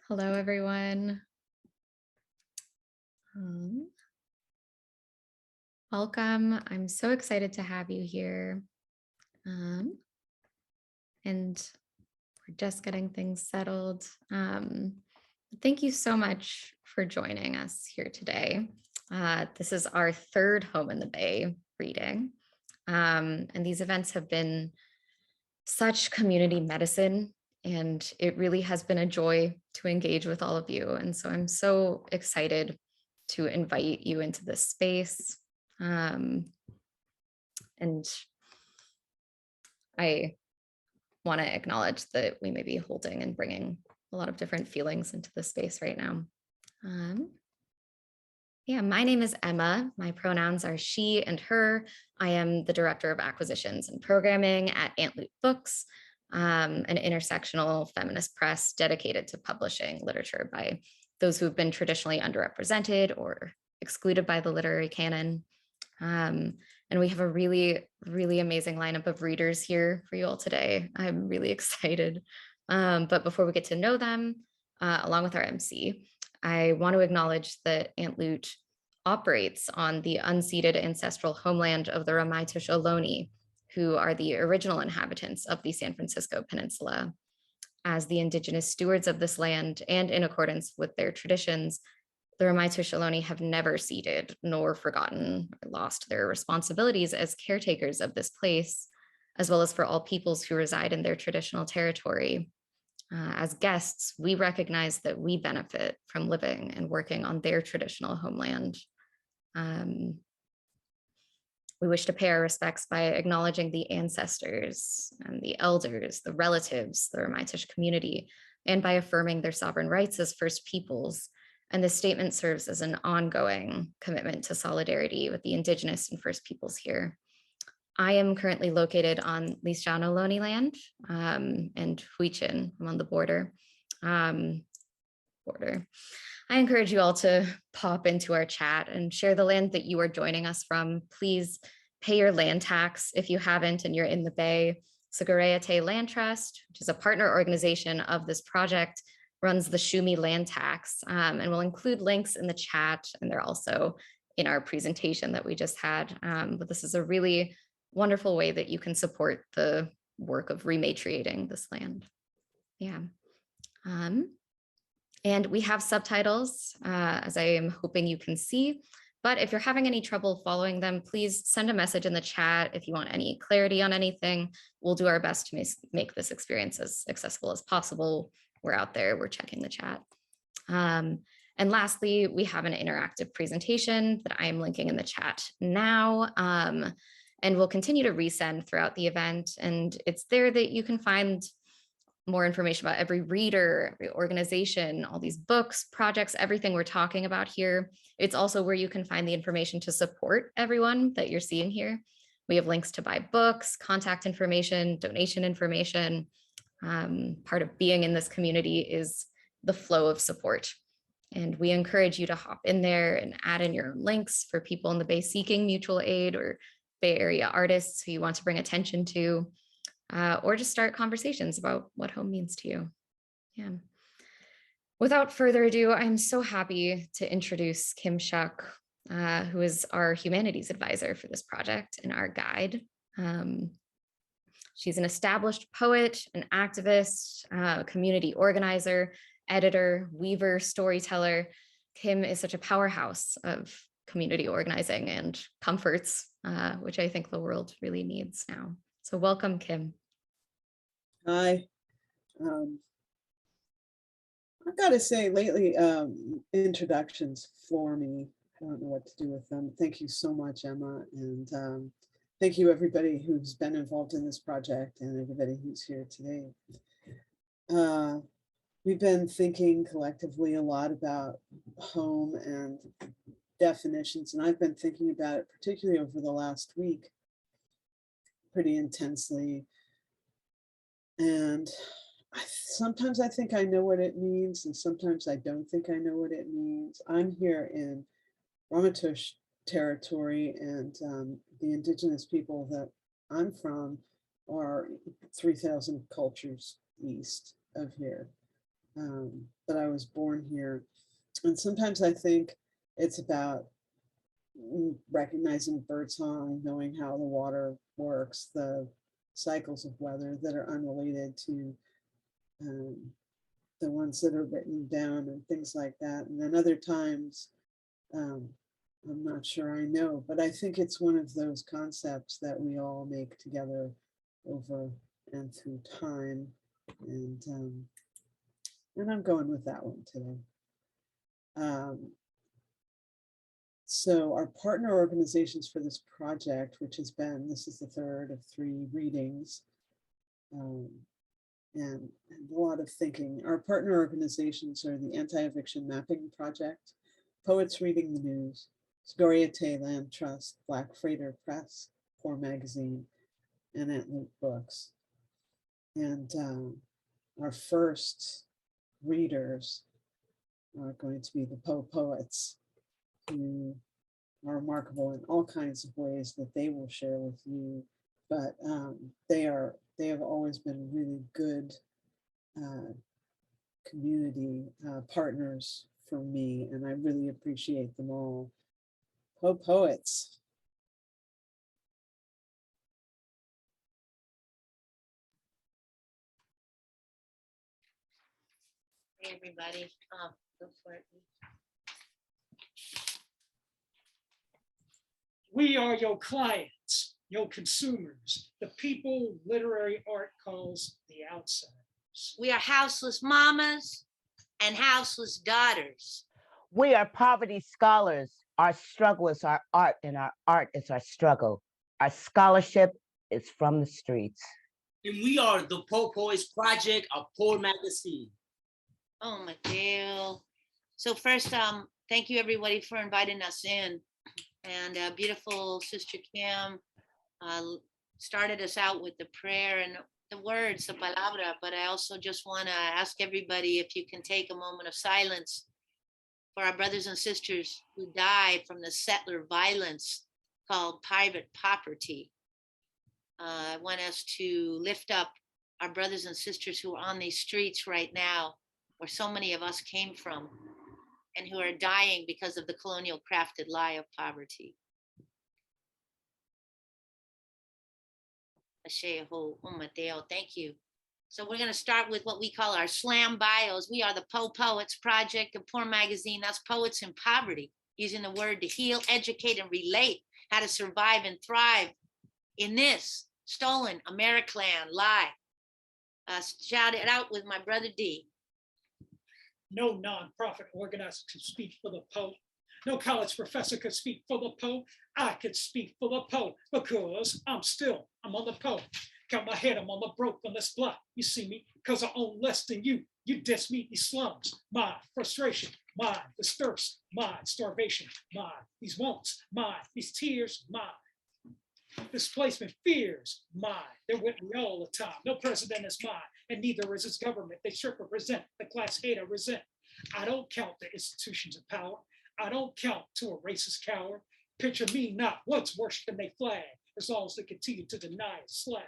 Hello, everyone. Welcome. I'm so excited to have you here. And we're just getting things settled. Thank you so much for joining us here today. This is our third Home in the Bay reading. And these events have been such community medicine, and it really has been a joy to engage with all of you. And so I'm so excited to invite you into this space. And I want to acknowledge that we may be holding and bringing a lot of different feelings into the space right now. Yeah, my name is Emma. My pronouns are she and her. I am the Director of Acquisitions and Programming at Lute Books, an intersectional feminist press dedicated to publishing literature by those who have been traditionally underrepresented or excluded by the literary canon. And we have a really, really amazing lineup of readers here for you all today. I'm really excited. But before we get to know them, along with our MC, I want to acknowledge that Aunt Lute operates on the unceded ancestral homeland of the Ramaytush Ohlone, who are the original inhabitants of the San Francisco Peninsula. As the indigenous stewards of this land, and in accordance with their traditions, the Ramaytush Ohlone have never ceded nor forgotten or lost their responsibilities as caretakers of this place, as well as for all peoples who reside in their traditional territory. As guests, we recognize that we benefit from living and working on their traditional homeland. We wish to pay our respects by acknowledging the ancestors and the elders, the relatives, the Ramaytush community, and by affirming their sovereign rights as First Peoples. And this statement serves as an ongoing commitment to solidarity with the indigenous and First Peoples here. I am currently located on Lisjan Ohlone land and Huichin. I'm on the border. I encourage you all to pop into our chat and share the land that you are joining us from. Please pay your land tax if you haven't and you're in the Bay. Sogorea Te Land Trust, which is a partner organization of this project, runs the Shumi land tax, and we'll include links in the chat, and they're also in our presentation that we just had. But this is a really wonderful way that you can support the work of rematriating this land. Yeah. And we have subtitles, as I am hoping you can see. But if you're having any trouble following them, please send a message in the chat if you want any clarity on anything. We'll do our best to make this experience as accessible as possible. We're out there, we're checking the chat. And lastly, we have an interactive presentation that I am linking in the chat now. And we'll continue to resend throughout the event. And it's there that you can find more information about every reader, every organization, all these books, projects, everything we're talking about here. It's also where you can find the information to support everyone that you're seeing here. We have links to buy books, contact information, donation information. Part of being in this community is the flow of support. And we encourage you to hop in there and add in your links for people in the Bay seeking mutual aid, or Bay Area artists who you want to bring attention to, or just start conversations about what home means to you. Yeah. Without further ado, I'm so happy to introduce Kim Shuck, who is our humanities advisor for this project and our guide. She's an established poet, an activist, community organizer, editor, weaver, storyteller. Kim is such a powerhouse of community organizing and comforts, which I think the world really needs now. So welcome, Kim. Hi. I've got to say lately, introductions floor me. I don't know what to do with them. Thank you so much, Emma. And thank you everybody who's been involved in this project and everybody who's here today. We've been thinking collectively a lot about home and definitions, and I've been thinking about it particularly over the last week pretty intensely. And sometimes I think I know what it means, and sometimes I don't think I know what it means. I'm here in Ramaytush territory, and the indigenous people that I'm from are 3,000 cultures east of here. but I was born here. And sometimes I think it's about recognizing birdsong, knowing how the water works, the cycles of weather that are unrelated to the ones that are written down and things like that. And then other times, I'm not sure I know, but I think it's one of those concepts that we all make together over and through time. And I'm going with that one today. So our partner organizations for this project, which has been, this is the third of 3 readings, and a lot of thinking. Our partner organizations are the Anti-Eviction Mapping Project, Poets Reading the News, Sogorea Te Land Trust, Black Freighter Press, Poor Magazine, and at Lute Books. And our first readers are going to be the poets, who are remarkable in all kinds of ways that they will share with you. But they have always been really good community partners for me, and I really appreciate them all. Poets. Hey everybody, go for it. We are your clients, your consumers, the people literary art calls the outsiders. We are houseless mamas and houseless daughters. We are poverty scholars. Our struggle is our art, and our art is our struggle. Our scholarship is from the streets. And we are the Poets Project, a poor magazine. Oh, Mateo. So first, thank you everybody for inviting us in. And beautiful Sister Kim started us out with the prayer and the words, the palabra, but I also just want to ask everybody if you can take a moment of silence for our brothers and sisters who died from the settler violence called private property. I want us to lift up our brothers and sisters who are on these streets right now, where so many of us came from, and who are dying because of the colonial crafted lie of poverty. Asheho, Mateo, thank you. So we're going to start with what we call our slam bios. We are the Poets Project, a poor magazine. That's poets in poverty, using the word to heal, educate, and relate how to survive and thrive in this stolen Americland lie. Shout it out with my brother D. No nonprofit organizer could speak for the Pope. No college professor could speak for the Pope. I could speak for the Pope because I'm on the Pope. Count my head, I'm on the broke on this block. You see me, because I own less than you. You diss me, these slums. My frustration, mine, this thirst, mine, starvation, mine, these wants, mine, these tears, mine. Displacement fears, mine. They're with me all the time. No president is mine, and neither is his government. They strip or resent, the class hate or resent. I don't count the institutions of power. I don't count to a racist coward. Picture me not once worshiping they flag, as long as they continue to deny and slag.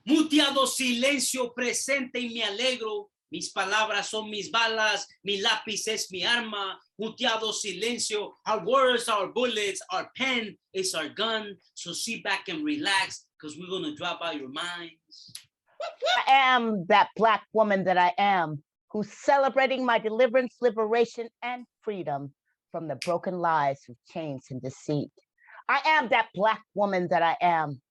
Muteado silencio presente y me alegro. Mis palabras son mis balas, mi lápiz es mi arma. Muteado silencio, our words are bullets, our pen is our gun. So sit back and relax, because we're gonna drop out your minds. I am that Black woman that I am, who's celebrating my deliverance, liberation, and freedom from the broken lies of chains and deceit. I am that Black woman that I am.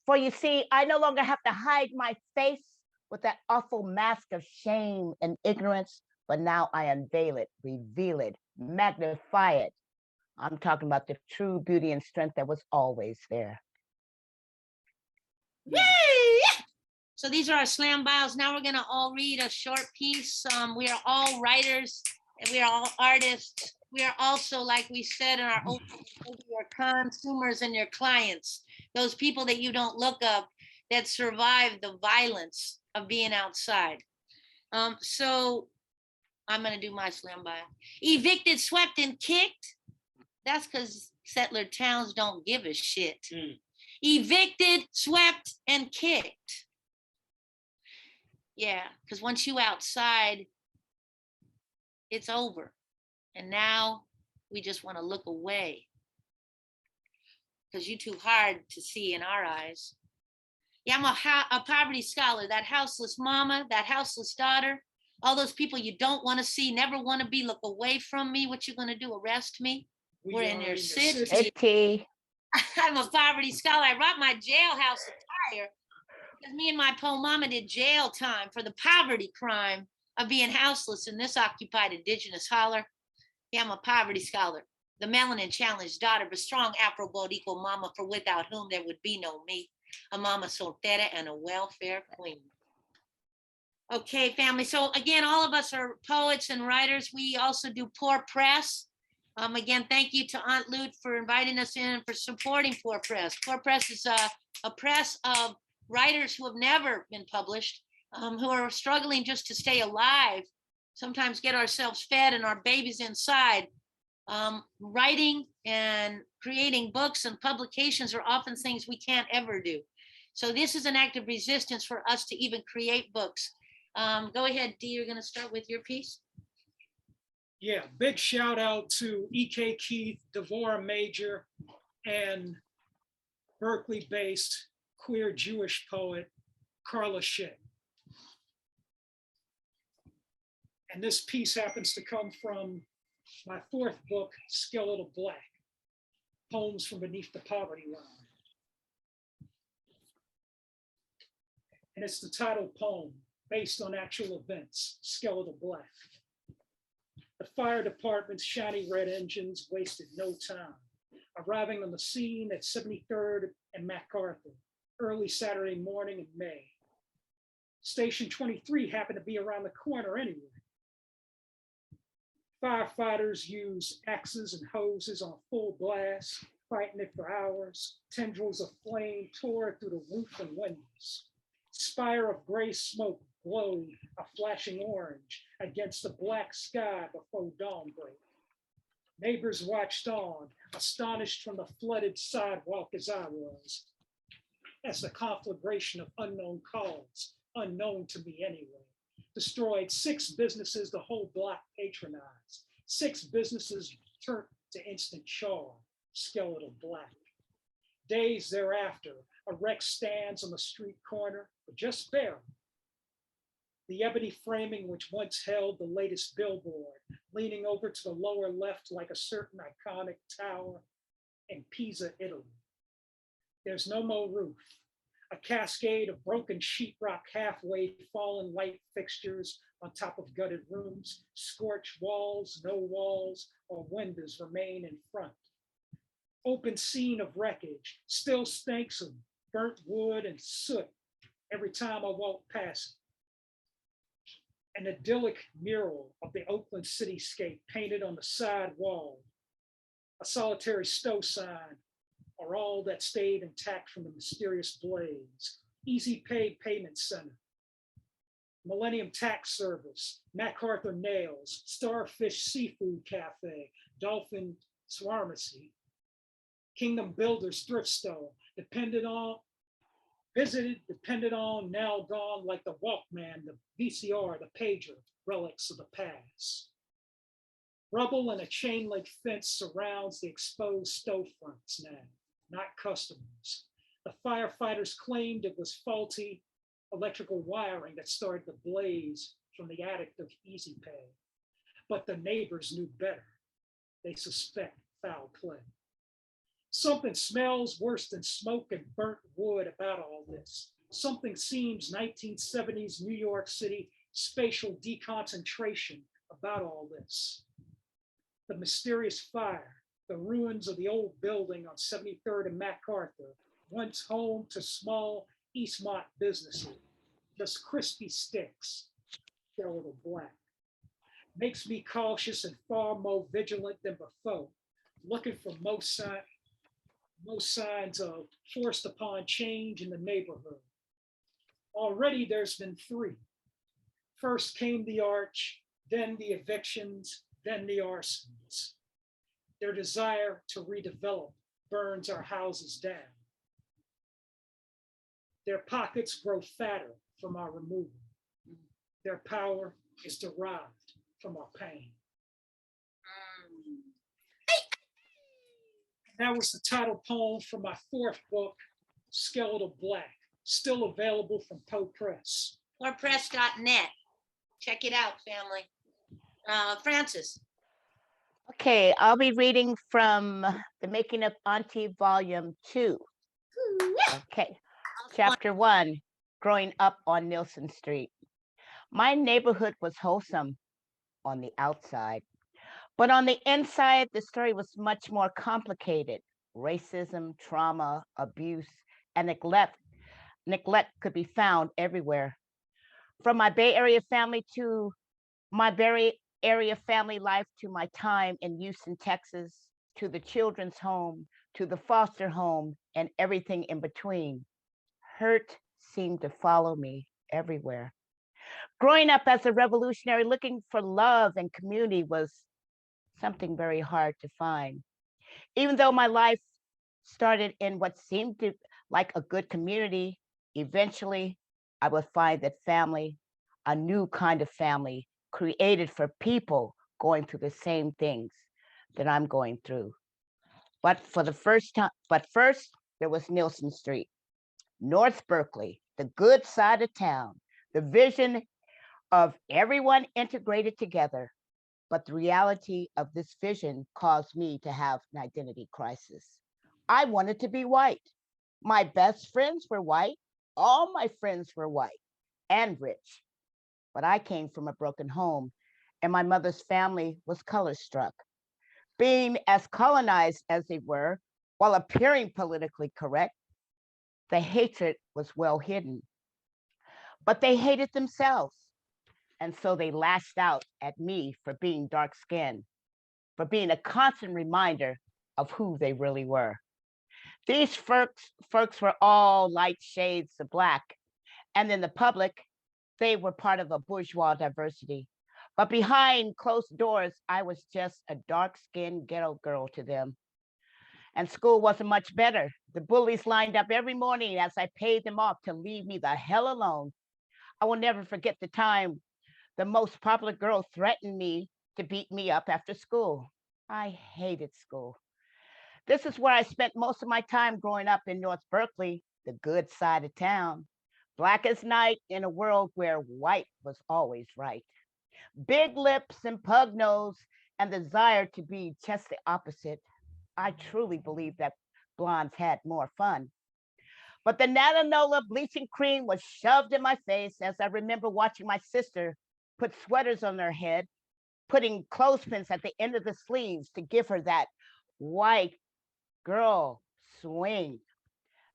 For you see, I no longer have to hide my face with that awful mask of shame and ignorance, but now I unveil it, reveal it, magnify it. I'm talking about the true beauty and strength that was always there. Yay! So these are our slam bios. Now we're gonna all read a short piece. We are all writers and we are all artists. We are also, like we said in our open, your consumers and your clients, those people that you don't look up that survive the violence of being outside. So I'm gonna do my slam bio. Evicted, swept, and kicked. That's because settler towns don't give a shit. Evicted, swept, and kicked. Yeah, because once you outside, it's over. And now we just want to look away because you're too hard to see in our eyes. Yeah, I'm a poverty scholar. That houseless mama, that houseless daughter, all those people you don't want to see, never want to be, look away from me. What you going to do? Arrest me? We're in their city. City. I'm a poverty scholar. I rocked my jailhouse attire because me and my po mama did jail time for the poverty crime of being houseless in this occupied indigenous holler. Yeah, I'm a poverty scholar. The melanin challenged daughter of a strong Afro-Boricua mama for without whom there would be no me. A mama soltera and a welfare queen. Okay, family. So again, all of us are poets and writers. We also do Poor Press. Again, thank you to Aunt Lute for inviting us in and for supporting Poor Press. Poor Press is a press of writers who have never been published, who are struggling just to stay alive, sometimes get ourselves fed and our babies inside. Writing and creating books and publications are often things we can't ever do. So this is an act of resistance for us to even create books. Go ahead, Dee, you're gonna start with your piece. Yeah, big shout out to E.K. Keith, Devorah Major, and Berkeley-based queer Jewish poet, Carla Shea. And this piece happens to come from my fourth book, Skeletal Black, Poems from Beneath the Poverty Line. And it's the title poem based on actual events, Skeletal Black. The fire department's shiny red engines wasted no time, arriving on the scene at 73rd and MacArthur, early Saturday morning in May. Station 23 happened to be around the corner anyway. Firefighters used axes and hoses on full blast, fighting it for hours. Tendrils of flame tore through the roof and windows. Spire of gray smoke glowed a flashing orange against the black sky before dawn break. Neighbors watched on, astonished from the flooded sidewalk as I was, as the conflagration of unknown cause, unknown to me anyway, destroyed 6 businesses the whole block patronized. 6 businesses turned to instant char, skeletal black. Days thereafter, a wreck stands on the street corner, but just barely. The ebony framing which once held the latest billboard, leaning over to the lower left like a certain iconic tower in Pisa, Italy. There's no more roof. A cascade of broken sheetrock, halfway fallen light fixtures on top of gutted rooms, scorched walls, no walls, or windows remain in front. Open scene of wreckage, still stinks of burnt wood and soot every time I walk past it. An idyllic mural of the Oakland cityscape painted on the side wall, a solitary stove sign, are all that stayed intact from the mysterious blaze. Easy Pay Payment Center, Millennium Tax Service, MacArthur Nails, Starfish Seafood Cafe, Dolphin Pharmacy, Kingdom Builders Thrift Store, depended on, now gone like the Walkman, the VCR, the pager, relics of the past. Rubble and a chain link fence surrounds the exposed storefronts now, not customers. The firefighters claimed it was faulty electrical wiring that started the blaze from the attic of Easy Pay. But the neighbors knew better. They suspect foul play. Something smells worse than smoke and burnt wood about all this. Something seems 1970s New York City spatial deconcentration about all this. The mysterious fire, the ruins of the old building on 73rd and MacArthur, once home to small Eastmont businesses, just crispy sticks, skeletal black. Makes me cautious and far more vigilant than before, looking for most signs of forced upon change in the neighborhood. Already there's been 3. First came the arch, then the evictions, then the arsons. Their desire to redevelop burns our houses down. Their pockets grow fatter from our removal. Their power is derived from our pain. That was the title poem from my fourth book, Skeletal Black, still available from Poe Press. PoePress.net. Check it out, family. Francis. Okay, I'll be reading from The Making of Auntie Volume 2. Okay, Chapter 1, Growing Up on Nielsen Street. My neighborhood was wholesome on the outside, but on the inside, the story was much more complicated. Racism, trauma, abuse, and neglect could be found everywhere. From my Bay Area family to my Bay Area family life, to my time in Houston, Texas, to the children's home, to the foster home, and everything in between. Hurt seemed to follow me everywhere. Growing up as a revolutionary, looking for love and community was something very hard to find. Even though my life started in what seemed to like a good community, eventually I would find that family, a new kind of family, created for people going through the same things that I'm going through. But first, there was Nielsen Street, North Berkeley, the good side of town, the vision of everyone integrated together. But the reality of this vision caused me to have an identity crisis. I wanted to be white. My best friends were white. All my friends were white and rich. But I came from a broken home, and my mother's family was color struck. Being as colonized as they were, while appearing politically correct, the hatred was well hidden. But they hated themselves. And so they lashed out at me for being dark-skinned, for being a constant reminder of who they really were. These folks were all light shades of Black. And in the public, they were part of a bourgeois diversity. But behind closed doors, I was just a dark-skinned ghetto girl to them. And school wasn't much better. The bullies lined up every morning as I paid them off to leave me the hell alone. I will never forget the time the most popular girl threatened me to beat me up after school. I hated school. This is where I spent most of my time growing up in North Berkeley, the good side of town. Black as night in a world where white was always right. Big lips and pug nose and desire to be just the opposite. I truly believe that blondes had more fun. But the Natanola bleaching cream was shoved in my face as I remember watching my sister put sweaters on her head, putting clothespins at the end of the sleeves to give her that white girl swing.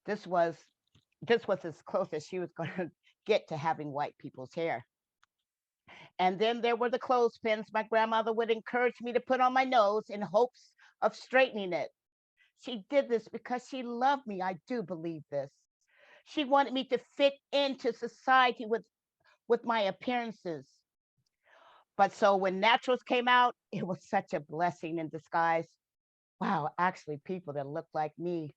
This was as close as she was going to get to having white people's hair. And then there were the clothespins my grandmother would encourage me to put on my nose in hopes of straightening it. She did this because she loved me. I do believe this. She wanted me to fit into society with my appearances. But so when naturals came out, it was such a blessing in disguise. Wow, actually people that looked like me.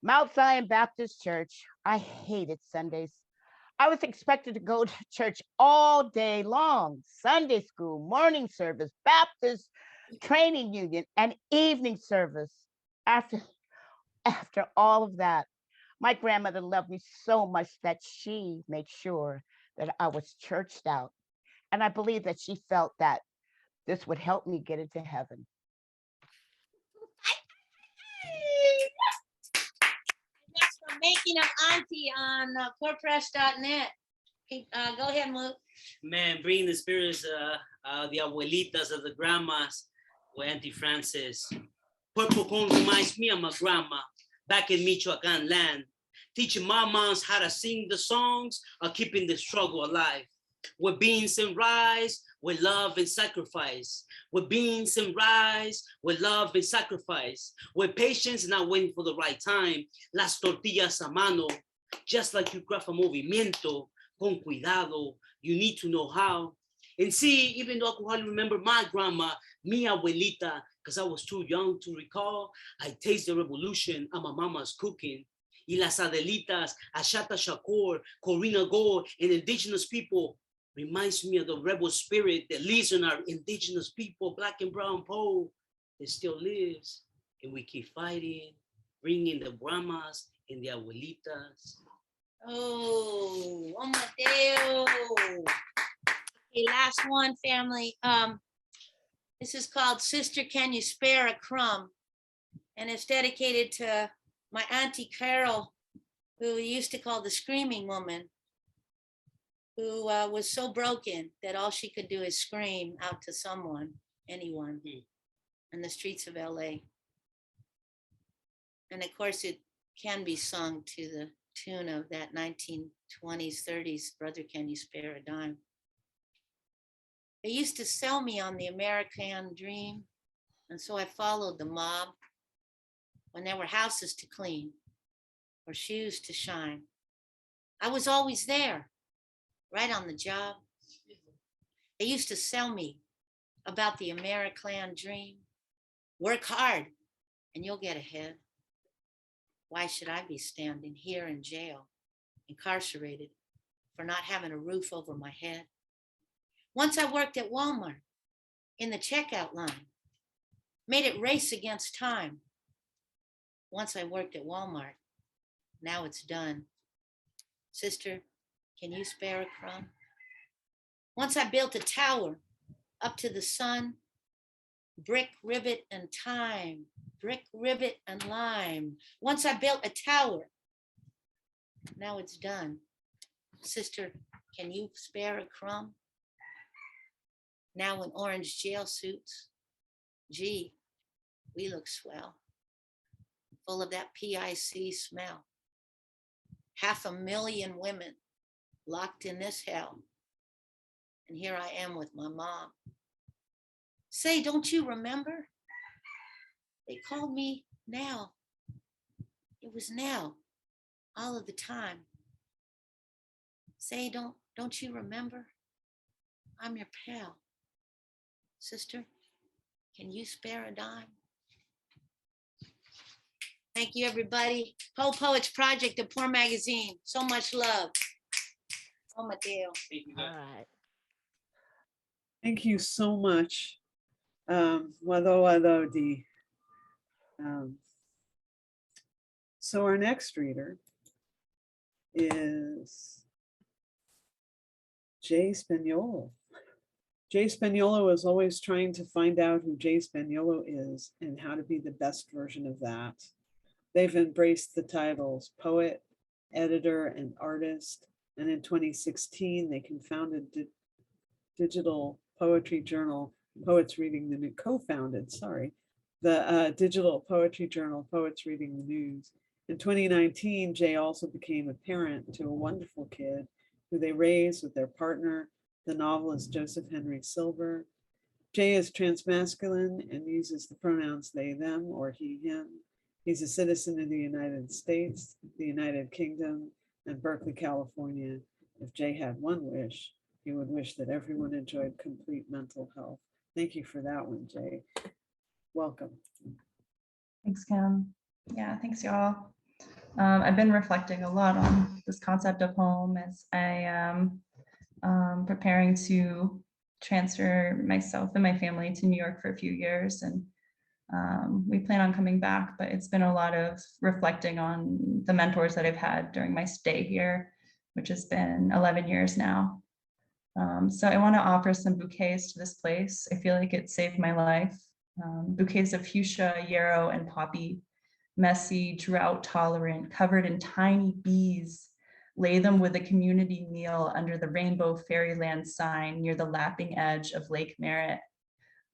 Mount Zion Baptist Church, I hated Sundays. I was expected to go to church all day long, Sunday school, morning service, Baptist training union, and evening service. After all of that, my grandmother loved me so much that she made sure that I was churched out. And I believe that she felt that this would help me get into heaven. That's the Making of Auntie on PoePress.net. Go ahead, Luke. Man, bringing the spirits, the abuelitas, of the grandmas, with Auntie Francis. Puerto Con reminds me of my grandma back in Michoacan land, teaching my moms how to sing the songs of keeping the struggle alive. With beans and rice, with love and sacrifice. With beans and rice, with love and sacrifice. With patience and not waiting for the right time. Las tortillas a mano, just like you craft a movimiento, con cuidado, you need to know how. And see, even though I could hardly remember my grandma, mi abuelita, because I was too young to recall, I taste the revolution of my mama's cooking. Y las Adelitas, Ashata Shakur, Corina Gore, and indigenous people reminds me of the rebel spirit that lives in our indigenous people, Black and brown poe, that still lives. And we keep fighting, bringing the grandmas and the abuelitas. Oh, Mateo. Okay, last one, family. This is called Sister, Can You Spare a Crumb? And it's dedicated to my Auntie Carol, who we used to call the Screaming Woman, who was so broken that all she could do is scream out to someone, anyone, in the streets of LA. And of course, it can be sung to the tune of that 1920s, 30s, Brother, Can You Spare a Dime? They used to sell me on the American dream, and so I followed the mob when there were houses to clean or shoes to shine. I was always there, right on the job. They used to sell me about the American dream. Work hard and you'll get ahead. Why should I be standing here in jail, incarcerated for not having a roof over my head? Once I worked at Walmart in the checkout line, made it race against time. Once I worked at Walmart, now it's done. Sister, can you spare a crumb? Once I built a tower up to the sun, brick, rivet, and time, brick, rivet, and lime. Once I built a tower, now it's done. Sister, can you spare a crumb? Now in orange jail suits, gee, we look swell, full of that PIC smell. 500,000 women locked in this hell. And here I am with my mom. Say, don't you remember? They called me Nell. It was Nell all of the time. Say, don't you remember? I'm your pal. Sister, can you spare a dime? Thank you, everybody. Poe Poets Project, the Poor Magazine. So much love. Oh, Mateo. All right. Thank you so much. Wado Di. So our next reader is J Spagnolo. J Spagnolo is always trying to find out who J Spagnolo is and how to be the best version of that. They've embraced the titles poet, editor, and artist. And in 2016, they co-founded digital poetry journal, Poets Reading the News, co-founded, sorry, the digital poetry journal, Poets Reading the News. In 2019, Jay also became a parent to a wonderful kid who they raised with their partner, the novelist Joseph Harry Silber. Jay is transmasculine and uses the pronouns they, them, or he, him. He's a citizen of the United States, the United Kingdom, and Berkeley, California. If Jay had one wish, he would wish that everyone enjoyed complete mental health. Thank you for that one, Jay. Welcome. Thanks, Kim. Yeah, thanks, y'all. I've been reflecting a lot on this concept of home as I am preparing to transfer myself and my family to New York for a few years. And we plan on coming back, but it's been a lot of reflecting on the mentors that I've had during my stay here, which has been 11 years now. So I want to offer some bouquets to this place. I feel like it saved my life. Bouquets of fuchsia, yarrow, and poppy, messy, drought tolerant, covered in tiny bees. Lay them with a community meal under the rainbow fairyland sign near the lapping edge of Lake Merritt.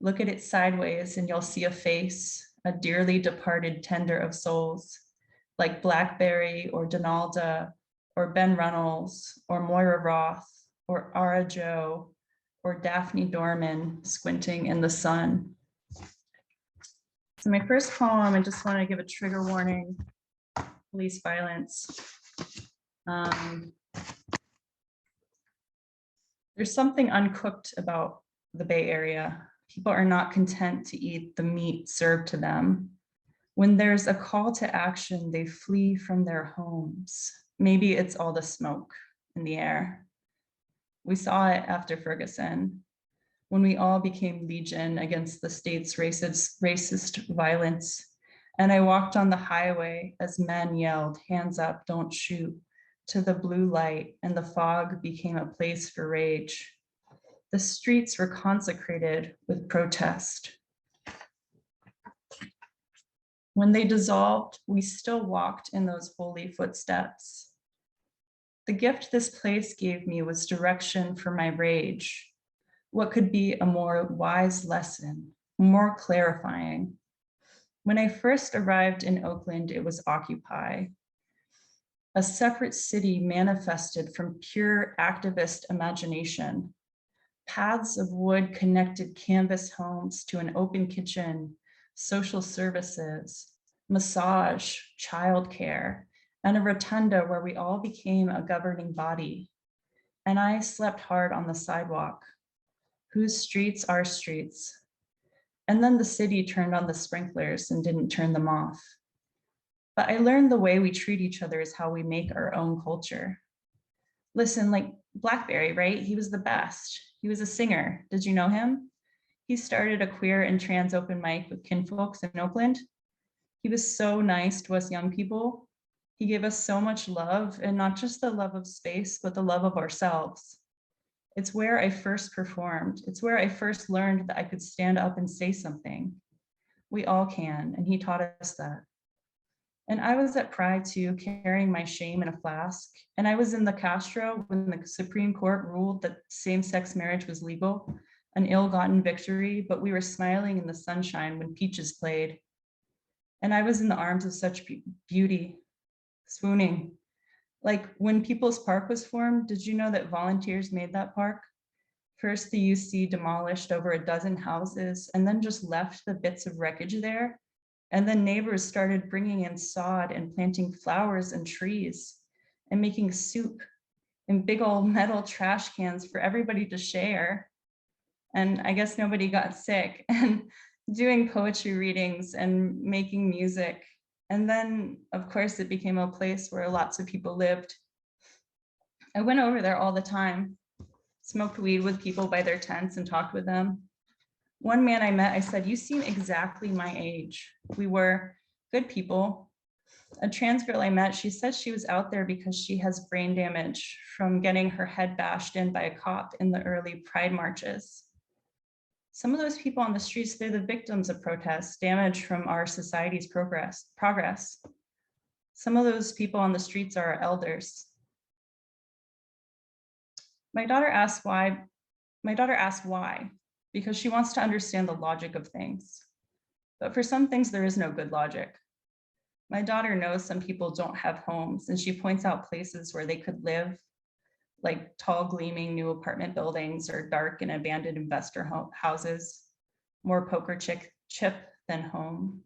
Look at it sideways and you'll see a face, a dearly departed tender of souls, like Blackberry or Donalda or Ben Runnels or Moira Roth or Ara Joe or Daphne Dorman squinting in the sun. So my first poem, I just want to give a trigger warning, police violence. There's something uncooked about the Bay Area. People are not content to eat the meat served to them. When there's a call to action, they flee from their homes. Maybe it's all the smoke in the air. We saw it after Ferguson, when we all became legion against the state's racist violence. And I walked on the highway as men yelled, "Hands up, don't shoot," to the blue light, and the fog became a place for rage. The streets were consecrated with protest. When they dissolved, we still walked in those holy footsteps. The gift this place gave me was direction for my rage. What could be a more wise lesson, more clarifying? When I first arrived in Oakland, it was Occupy, a separate city manifested from pure activist imagination. Paths of wood connected canvas homes to an open kitchen, social services, massage, childcare, and a rotunda where we all became a governing body. And I slept hard on the sidewalk. Whose streets are streets? And then the city turned on the sprinklers and didn't turn them off. But I learned the way we treat each other is how we make our own culture. Listen, like Blackberry, right? He was the best. He was a singer. Did you know him? He started a queer and trans open mic with kinfolks in Oakland. He was so nice to us young people. He gave us so much love, and not just the love of space, but the love of ourselves. It's where I first performed. It's where I first learned that I could stand up and say something. We all can, and he taught us that. And I was at Pride too, carrying my shame in a flask. And I was in the Castro when the Supreme Court ruled that same-sex marriage was legal, an ill-gotten victory, but we were smiling in the sunshine when Peaches played. And I was in the arms of such beauty, swooning. Like when People's Park was formed, did you know that volunteers made that park? First, the UC demolished over a dozen houses and then just left the bits of wreckage there. And then neighbors started bringing in sod and planting flowers and trees and making soup in big old metal trash cans for everybody to share. And I guess nobody got sick, and doing poetry readings and making music. And then, of course, it became a place where lots of people lived. I went over there all the time, smoked weed with people by their tents and talked with them. One man I met, I said, "You seem exactly my age." We were good people. A trans girl I met, she said she was out there because she has brain damage from getting her head bashed in by a cop in the early Pride marches. Some of those people on the streets, they're the victims of protests, damage from our society's progress. Some of those people on the streets are our elders. My daughter asked why, because she wants to understand the logic of things. But for some things, there is no good logic. My daughter knows some people don't have homes, and she points out places where they could live, like tall, gleaming new apartment buildings or dark and abandoned investor houses, more poker chip than home.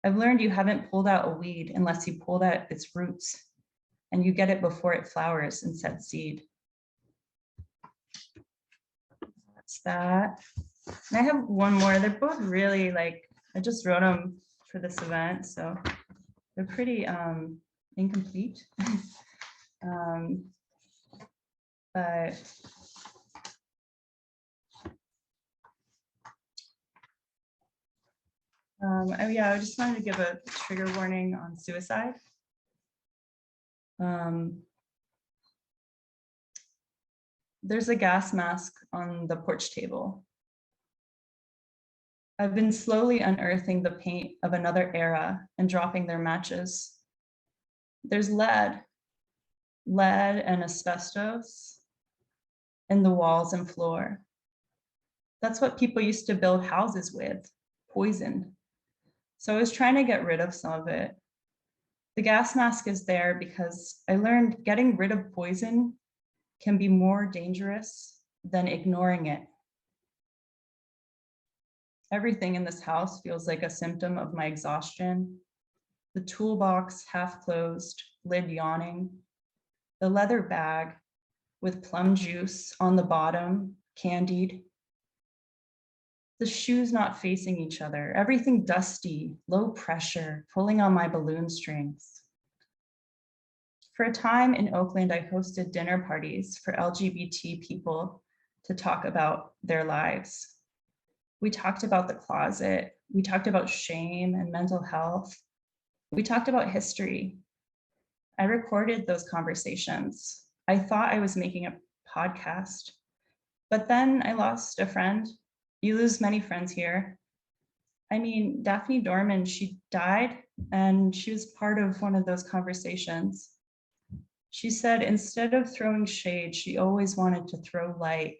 I've learned you haven't pulled out a weed unless you pulled out its roots, and you get it before it flowers and sets seed. That's that. And I have one more. They're both really like, I just wrote them for this event, so they're pretty incomplete. But yeah, I just wanted to give a trigger warning on suicide. There's a gas mask on the porch table. I've been slowly unearthing the paint of another era and dropping their matches. There's lead and asbestos in the walls and floor. That's what people used to build houses with, poison. So I was trying to get rid of some of it. The gas mask is there because I learned getting rid of poison can be more dangerous than ignoring it. Everything in this house feels like a symptom of my exhaustion. The toolbox half closed, lid yawning. The leather bag with plum juice on the bottom, candied. The shoes not facing each other, everything dusty, low pressure, pulling on my balloon strings. For a time in Oakland, I hosted dinner parties for LGBT people to talk about their lives. We talked about the closet. We talked about shame and mental health. We talked about history. I recorded those conversations. I thought I was making a podcast, but then I lost a friend. You lose many friends here. I mean, Daphne Dorman, she died and she was part of one of those conversations. She said, instead of throwing shade, she always wanted to throw light.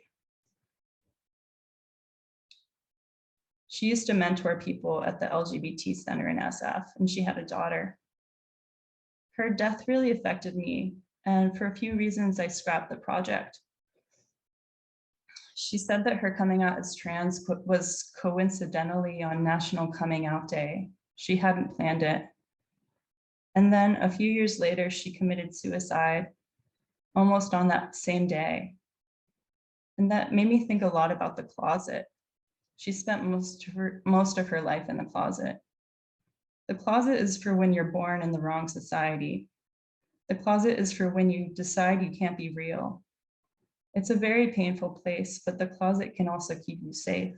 She used to mentor people at the LGBT Center in SF, and she had a daughter. Her death really affected me, and for a few reasons, I scrapped the project. She said that her coming out as trans was coincidentally on National Coming Out Day. She hadn't planned it. And then a few years later, she committed suicide almost on that same day. And that made me think a lot about the closet. She spent most of her life in the closet. The closet is for when you're born in the wrong society. The closet is for when you decide you can't be real. It's a very painful place, but the closet can also keep you safe.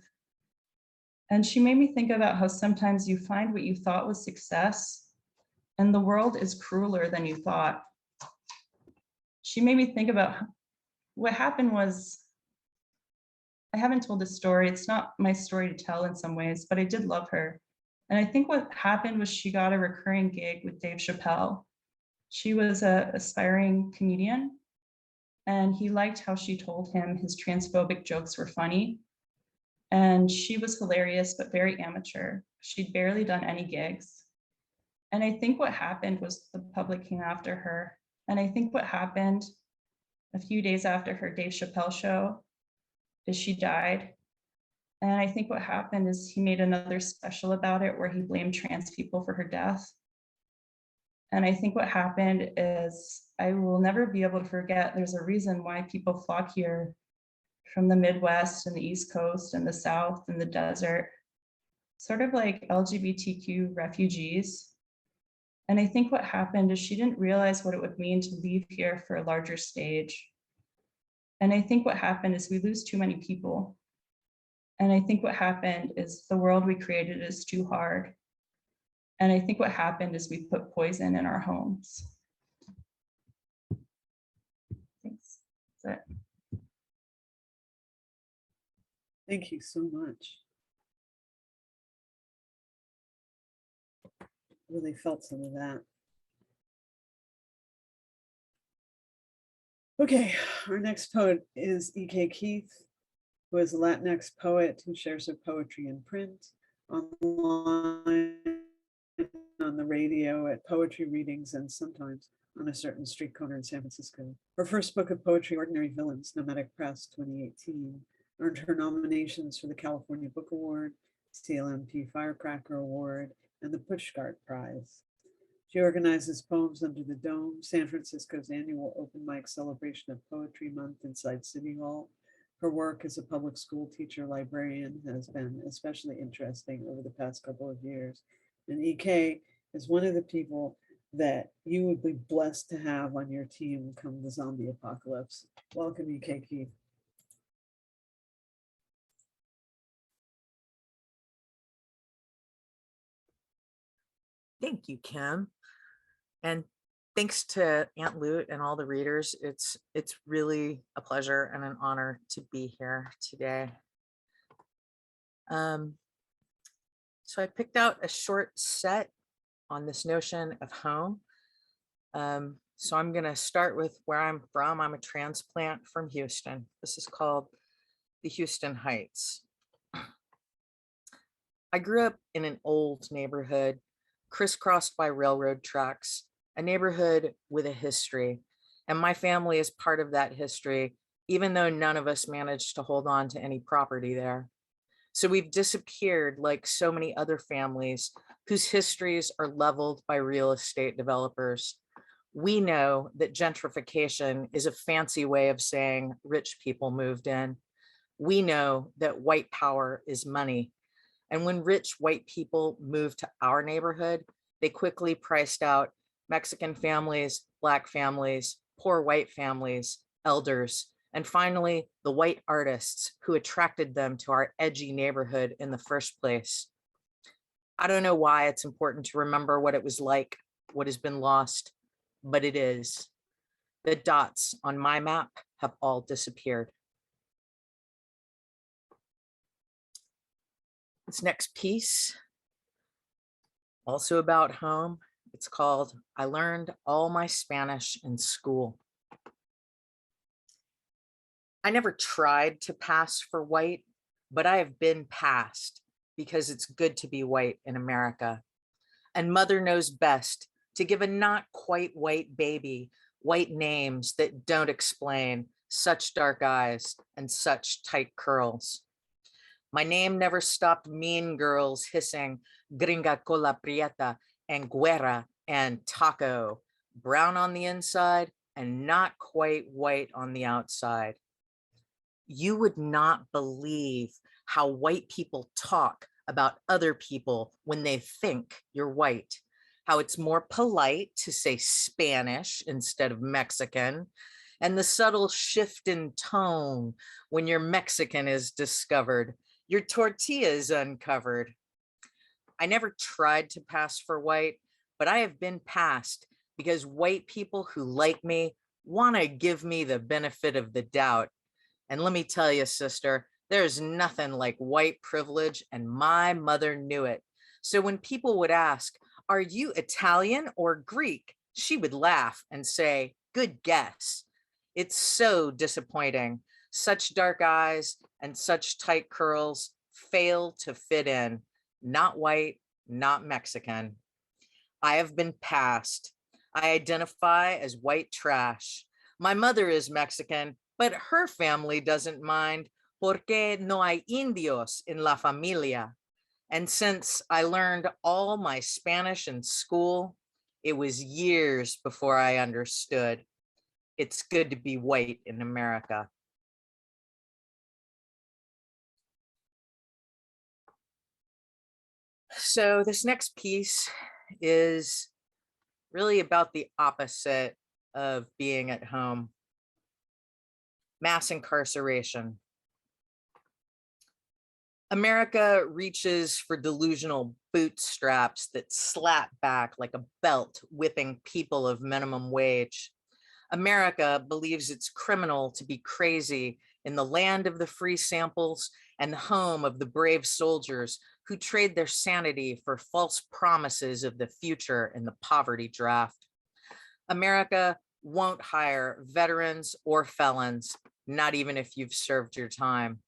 And she made me think about how sometimes you find what you thought was success, and the world is crueler than you thought. She made me think about what happened was, I haven't told this story. It's not my story to tell in some ways, but I did love her. And I think what happened was she got a recurring gig with Dave Chappelle. She was an aspiring comedian, and he liked how she told him his transphobic jokes were funny. And she was hilarious, but very amateur. She'd barely done any gigs. And I think what happened was the public came after her. And I think what happened a few days after her Dave Chappelle show is she died. And I think what happened is he made another special about it where he blamed trans people for her death. And I think what happened is I will never be able to forget, there's a reason why people flock here from the Midwest and the East Coast and the South and the desert, sort of like LGBTQ refugees. And I think what happened is she didn't realize what it would mean to leave here for a larger stage. And I think what happened is we lose too many people. And I think what happened is the world we created is too hard. And I think what happened is we put poison in our homes. Thanks. That's it. Thank you so much. Really felt some of that. Okay, our next poet is E.K. Keith, who is a Latinx poet who shares her poetry in print, online, on the radio, at poetry readings, and sometimes on a certain street corner in San Francisco. Her first book of poetry, Ordinary Villains, Nomadic Press, 2018, earned her nominations for the California Book Award, CLMP Firecracker Award, and the Pushcart Prize. She organizes Poems Under the Dome, San Francisco's annual open mic celebration of Poetry Month inside City Hall. Her work as a public school teacher librarian has been especially interesting over the past couple of years. And EK is one of the people that you would be blessed to have on your team come the zombie apocalypse. Welcome, EK Keith. Thank you, Kim. And thanks to Aunt Lute and all the readers. It's really a pleasure and an honor to be here today. So I picked out a short set on this notion of home. So I'm going to start with where I'm from. I'm a transplant from Houston. This is called the Houston Heights. I grew up in an old neighborhood crisscrossed by railroad tracks, a neighborhood with a history. And my family is part of that history, even though none of us managed to hold on to any property there. So we've disappeared like so many other families whose histories are leveled by real estate developers. We know that gentrification is a fancy way of saying rich people moved in. We know that white power is money. And when rich white people moved to our neighborhood, they quickly priced out Mexican families, Black families, poor white families, elders, and finally, the white artists who attracted them to our edgy neighborhood in the first place. I don't know why it's important to remember what it was like, what has been lost, but it is. The dots on my map have all disappeared. This next piece, also about home, it's called I Learned All My Spanish in School. I never tried to pass for white, but I have been passed because it's good to be white in America. And mother knows best to give a not quite white baby white names that don't explain such dark eyes and such tight curls. My name never stopped mean girls hissing gringa cola prieta and guerra and taco, brown on the inside and not quite white on the outside. You would not believe how white people talk about other people when they think you're white, how it's more polite to say Spanish instead of Mexican, and the subtle shift in tone when your Mexican is discovered, your tortilla is uncovered. I never tried to pass for white, but I have been passed because white people who like me want to give me the benefit of the doubt. And let me tell you, sister, there's nothing like white privilege, and my mother knew it. So when people would ask, are you Italian or Greek? She would laugh and say, good guess. It's so disappointing. Such dark eyes and such tight curls fail to fit in. Not white, not Mexican. I have been passed. I identify as white trash. My mother is Mexican, but her family doesn't mind porque no hay indios en la familia. And since I learned all my Spanish in school, it was years before I understood. It's good to be white in America. So this next piece is really about the opposite of being at home. Mass incarceration. America reaches for delusional bootstraps that slap back like a belt, whipping people of minimum wage. America believes it's criminal to be crazy in the land of the free samples and the home of the brave soldiers who trade their sanity for false promises of the future in the poverty draft. America won't hire veterans or felons, not even if you've served your time.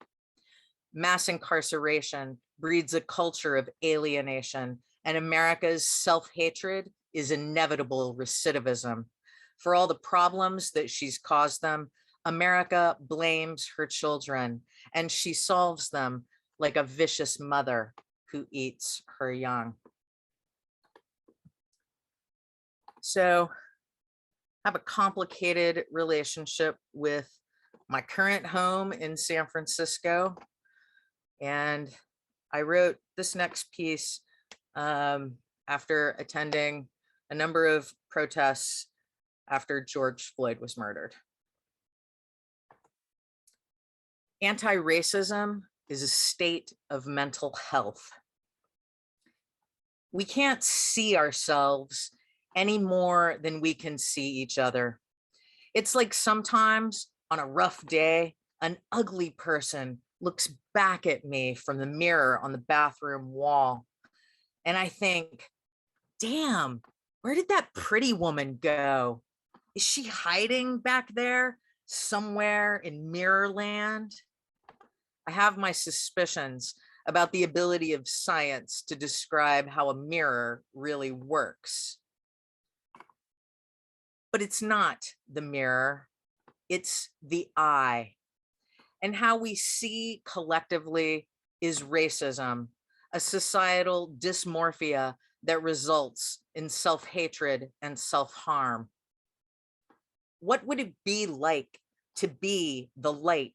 Mass incarceration breeds a culture of alienation, and America's self-hatred is inevitable recidivism. For all the problems that she's caused them, America blames her children, and she solves them like a vicious mother who eats her young. So I have a complicated relationship with my current home in San Francisco. And I wrote this next piece after attending a number of protests after George Floyd was murdered. Anti-racism is a state of mental health. We can't see ourselves any more than we can see each other. It's like sometimes on a rough day, an ugly person looks back at me from the mirror on the bathroom wall. And I think, damn, where did that pretty woman go? Is she hiding back there somewhere in Mirrorland? I have my suspicions about the ability of science to describe how a mirror really works. But it's not the mirror, it's the eye. And how we see collectively is racism, a societal dysmorphia that results in self-hatred and self-harm. What would it be like to be the light,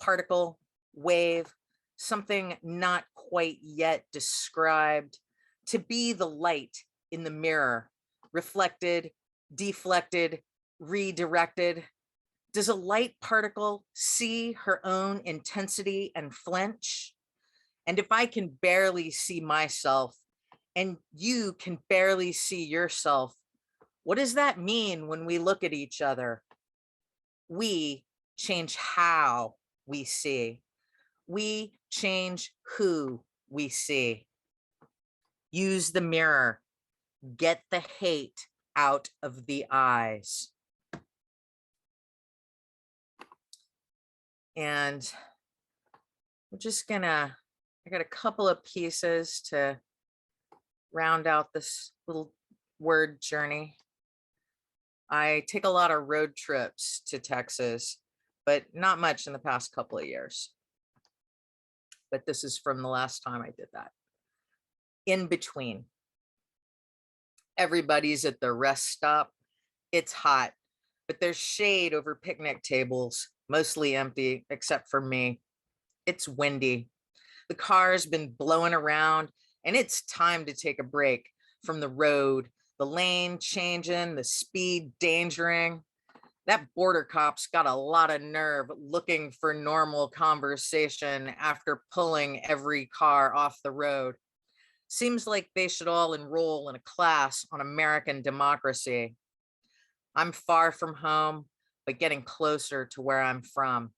particle, wave, something not quite yet described, to be the light in the mirror, reflected, deflected, redirected? Does a light particle see her own intensity and flinch? And if I can barely see myself and you can barely see yourself, what does that mean when we look at each other? We change how we see. We change who we see. Use the mirror. Get the hate out of the eyes. And we're just gonna, I got a couple of pieces to round out this little word journey. I take a lot of road trips to Texas, but not much in the past couple of years. But this is from the last time I did that. In between. Everybody's at the rest stop. It's hot, but there's shade over picnic tables, mostly empty, except for me. It's windy. The car's been blowing around, and it's time to take a break from the road, the lane changing, the speed dangering. That border cop's got a lot of nerve looking for normal conversation after pulling every car off the road. Seems like they should all enroll in a class on American democracy. I'm far from home, but getting closer to where I'm from.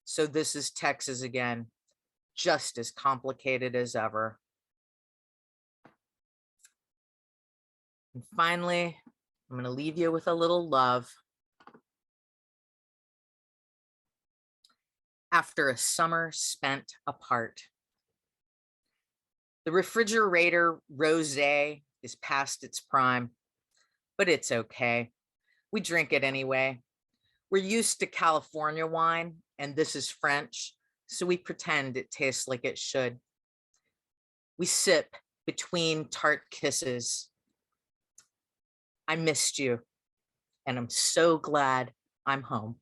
So this is Texas again, just as complicated as ever. And finally, I'm going to leave you with a little love. After a summer spent apart. The refrigerator rosé is past its prime, but it's okay. We drink it anyway. We're used to California wine, and this is French, so we pretend it tastes like it should. We sip between tart kisses. I missed you, and I'm so glad I'm home.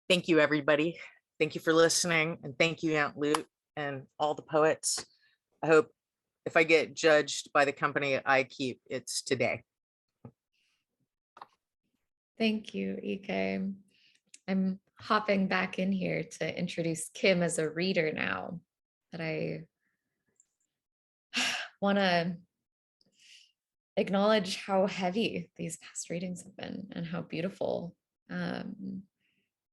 Thank you, everybody. Thank you for listening, and thank you, Aunt Lute, and all the poets. I hope if I get judged by the company I keep, it's today. Thank you, Ike. I'm hopping back in here to introduce Kim as a reader now, that I want to acknowledge how heavy these past readings have been and how beautiful.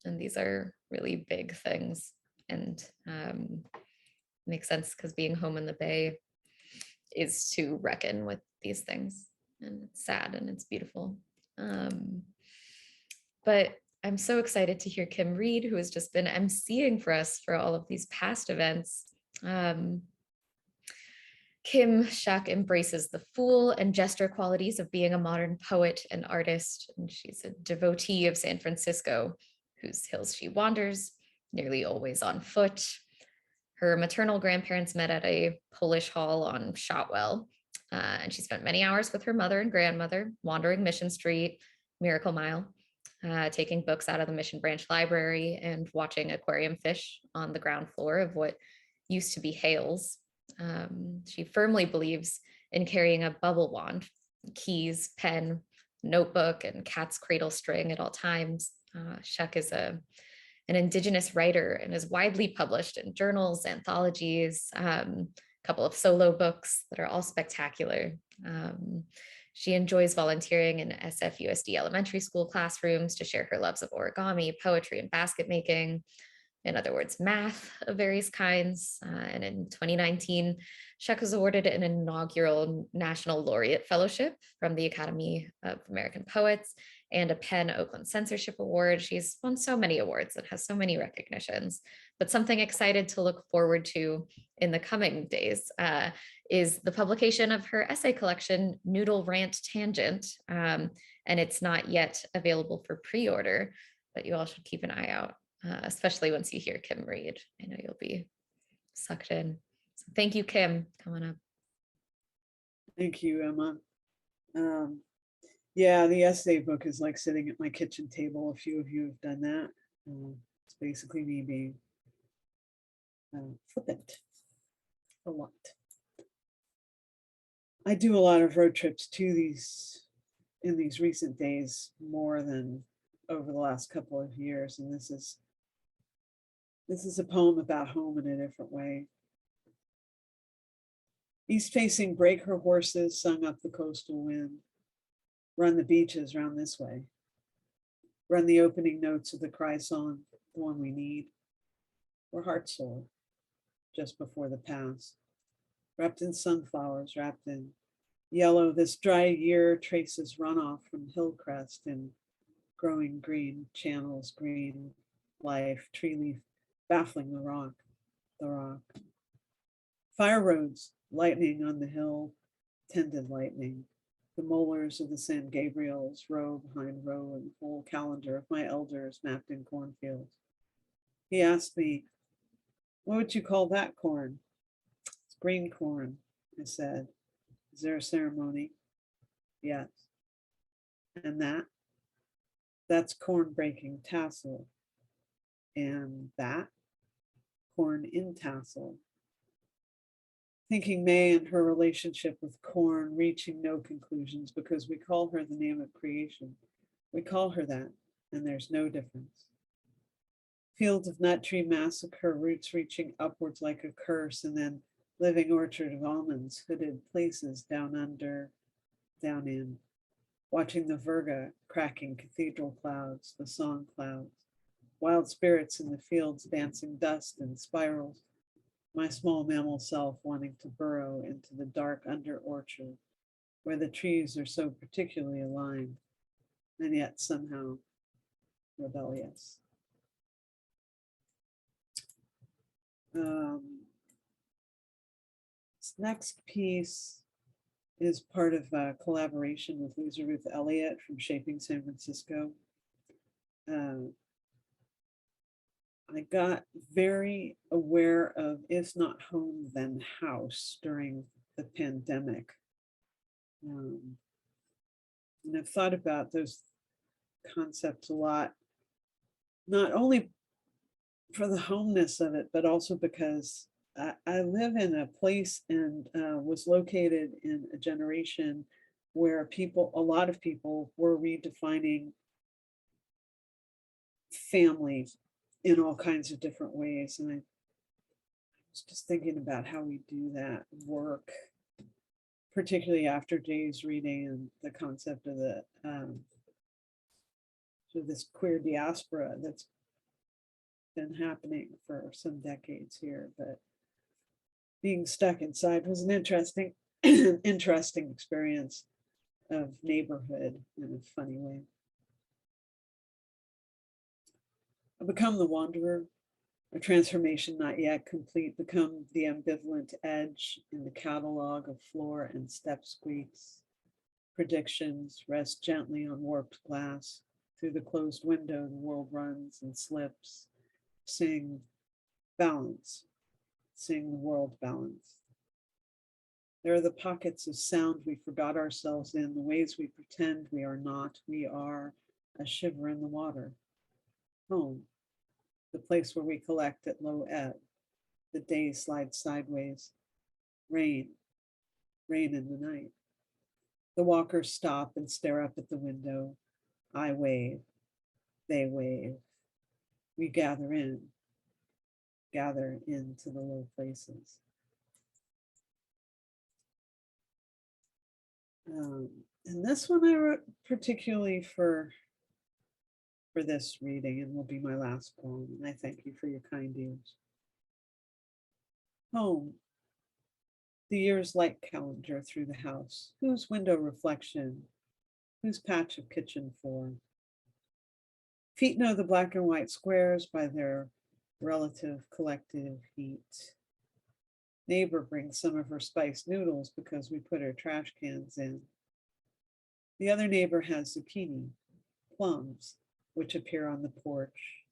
And these are really big things, and makes sense because being home in the Bay is to reckon with these things, and it's sad and it's beautiful. But I'm so excited to hear Kim read, who has just been emceeing for us for all of these past events. Kim Shuck embraces the fool and jester qualities of being a modern poet and artist, and she's a devotee of San Francisco, whose hills she wanders, nearly always on foot. Her maternal grandparents met at a Polish hall on Shotwell, and she spent many hours with her mother and grandmother, wandering Mission Street, Miracle Mile, taking books out of the Mission Branch Library, and watching aquarium fish on the ground floor of what used to be Hales. She firmly believes in carrying a bubble wand, keys, pen, notebook, and cat's cradle string at all times. Shuck is an indigenous writer and is widely published in journals, anthologies, a couple of solo books that are all spectacular. She enjoys volunteering in SFUSD elementary school classrooms to share her loves of origami, poetry, and basket making. In other words, math of various kinds. And in 2019, Shuck was awarded an inaugural National Laureate Fellowship from the Academy of American Poets and a PEN Oakland Censorship Award. She's won so many awards and has so many recognitions, but something excited to look forward to in the coming days is the publication of her essay collection, Noodle Rant Tangent. And it's not yet available for pre-order, but you all should keep an eye out. Especially once you hear Kim read. I know you'll be sucked in. So thank you, Kim, coming up. Thank you, Emma. Yeah, the essay book is like sitting at my kitchen table. A few of you have done that. It's basically me being flippant a lot. I do a lot of road trips to these in these recent days, more than over the last couple of years. And this is a poem about home in a different way. East facing break her horses, sung up the coastal wind. Run the beaches round this way. Run the opening notes of the cry song, the one we need. We're heart sore, just before the pass. Wrapped in sunflowers, wrapped in yellow. This dry year traces runoff from hillcrest in growing green channels, green life, tree leaf baffling the rock. Fire roads, lightning on the hill, tended lightning. The molars of the San Gabriels, row behind row, and the whole calendar of my elders mapped in cornfields. He asked me, what would you call that corn? It's green corn, I said. Is there a ceremony? Yes. And that? That's corn breaking tassel. And that? Corn in tassel. Thinking May and her relationship with corn, reaching no conclusions because we call her the name of creation. We call her that, and there's no difference. Fields of nut tree massacre, roots reaching upwards like a curse, and then living orchard of almonds, hooded places down under, down in, watching the virga cracking cathedral clouds, the song clouds, wild spirits in the fields dancing dust and spirals, my small mammal self wanting to burrow into the dark under orchard, where the trees are so particularly aligned, and yet somehow rebellious. This next piece is part of a collaboration with Lisa Ruth Elliott from Shaping San Francisco. I got very aware of if not home, then house during the pandemic. And I've thought about those concepts a lot, not only for the homeness of it, but also because I live in a place and was located in a generation where a lot of people were redefining family in all kinds of different ways. And I was just thinking about how we do that work, particularly after Jay's reading and the concept of the sort of this queer diaspora that's been happening for some decades here. But being stuck inside was an interesting experience of neighborhood in a funny way. I become the wanderer, a transformation not yet complete, become the ambivalent edge in the catalog of floor and step squeaks. Predictions rest gently on warped glass. Through the closed window, the world runs and slips. Sing balance, sing the world balance. There are the pockets of sound we forgot ourselves in, the ways we pretend we are not, we are a shiver in the water. Home, the place where we collect at low ebb. The day slides sideways. Rain, rain in the night. The walkers stop and stare up at the window. I wave, they wave. We gather into the low places. And this one I wrote particularly for this reading, and will be my last poem. And I thank you for your kind ears. Home, the year's light calendar through the house. Whose window reflection? Whose patch of kitchen floor? Feet know the black and white squares by their relative collective heat. Neighbor brings some of her spiced noodles because we put her trash cans in. The other neighbor has zucchini, plums, which appear on the porch.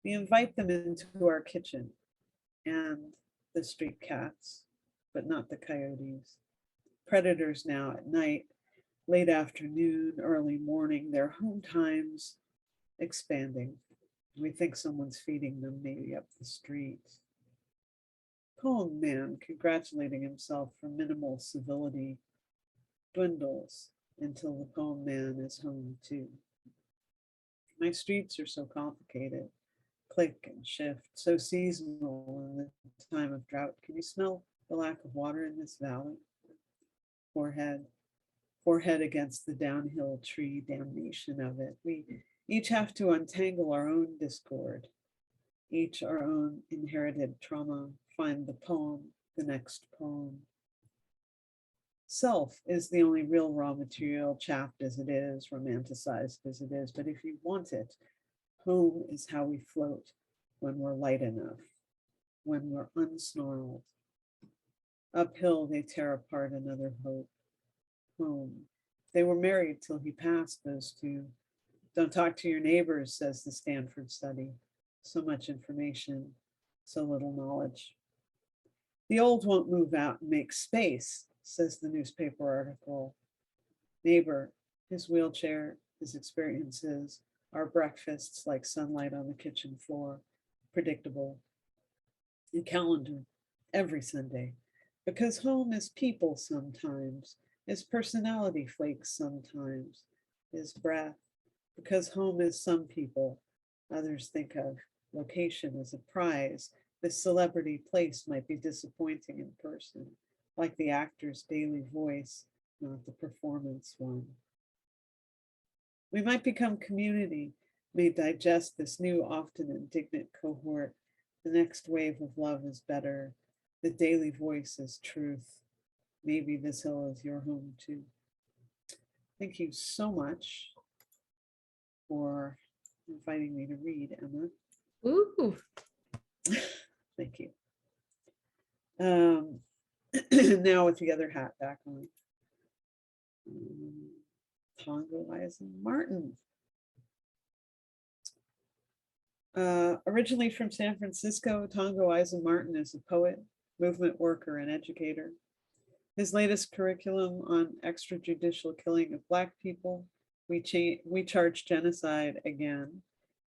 We invite them into our kitchen and the street cats, but not the coyotes. Predators now at night, late afternoon, early morning, their home times expanding. We think someone's feeding them maybe up the street. Poem man congratulating himself for minimal civility dwindles until the poem man is home too. My streets are so complicated, click and shift, so seasonal in the time of drought. Can you smell the lack of water in this valley? Forehead against the downhill tree damnation of it. We each have to untangle our own discord, each our own inherited trauma, find the poem, the next poem. Self is the only real raw material, chapped as it is, romanticized as it is. But if you want it, home is how we float when we're light enough, when we're unsnarled. Uphill, they tear apart another hope. Home. They were married till he passed, those two. Don't talk to your neighbors, says the Stanford study. So much information, so little knowledge. The old won't move out and make space, says the newspaper article. Neighbor, his wheelchair, his experiences, our breakfasts like sunlight on the kitchen floor, predictable. A calendar every Sunday, because home is people sometimes, is personality flakes sometimes, is breath, because home is some people, others think of location as a prize. This celebrity place might be disappointing in person, like the actor's daily voice, not the performance one. We might become community, may digest this new, often indignant cohort. The next wave of love is better. The daily voice is truth. Maybe this hill is your home too. Thank you so much for inviting me to read, Emma. Ooh. Thank you. Now with the other hat back on. Tongo Eisen-Martin. Originally from San Francisco, Tongo Eisen-Martin is a poet, movement worker, and educator. His latest curriculum on extrajudicial killing of Black people, We Charge Genocide Again,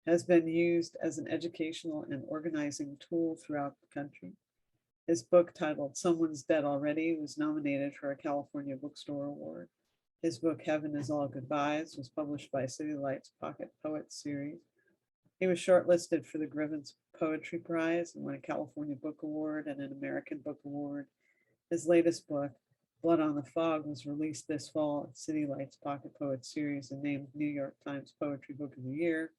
has been used as an educational and organizing tool throughout the country. His book, titled Someone's Dead Already, was nominated for a California Bookstore Award. His book, Heaven is All Goodbyes, was published by City Lights Pocket Poets series. He was shortlisted for the Grivens Poetry Prize and won a California Book Award and an American Book Award. His latest book, Blood on the Fog, was released this fall at City Lights Pocket Poets series and named New York Times Poetry Book of the Year.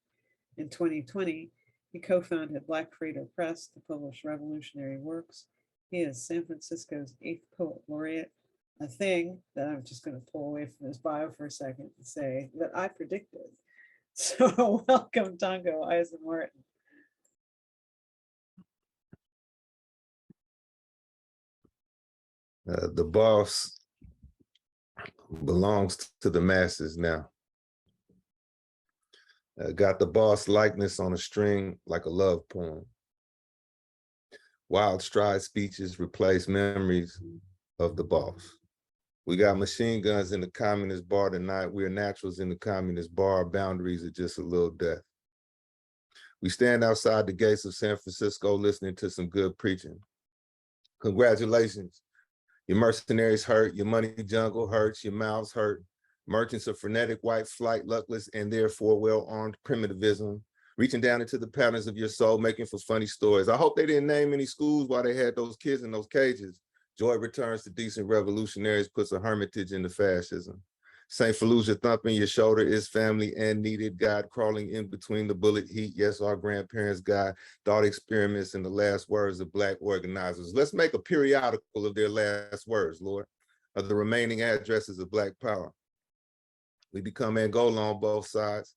In 2020, he co-founded Black Freighter Press to publish revolutionary works. He is San Francisco's 8th Poet Laureate, a thing that I'm just going to pull away from his bio for a second and say that I predicted. So welcome, Tongo Eisen-Martin. The boss belongs to the masses now. Got the boss likeness on a string like a love poem. Wild stride speeches replace memories of the boss. We got machine guns in the communist bar tonight. We're naturals in the communist bar. Boundaries are just a little death. We stand outside the gates of San Francisco listening to some good preaching. Congratulations. Your mercenaries hurt, your money jungle hurts, your mouths hurt. Merchants of frenetic white flight, luckless and therefore well-armed primitivism, reaching down into the patterns of your soul, making for funny stories. I hope they didn't name any schools while they had those kids in those cages. Joy returns to decent revolutionaries, puts a hermitage into fascism. St. Fallujah thumping your shoulder is family and needed. God crawling in between the bullet heat. Yes, our grandparents' God, thought experiments and the last words of Black organizers. Let's make a periodical of their last words, Lord, of the remaining addresses of Black power. We become Angola on both sides,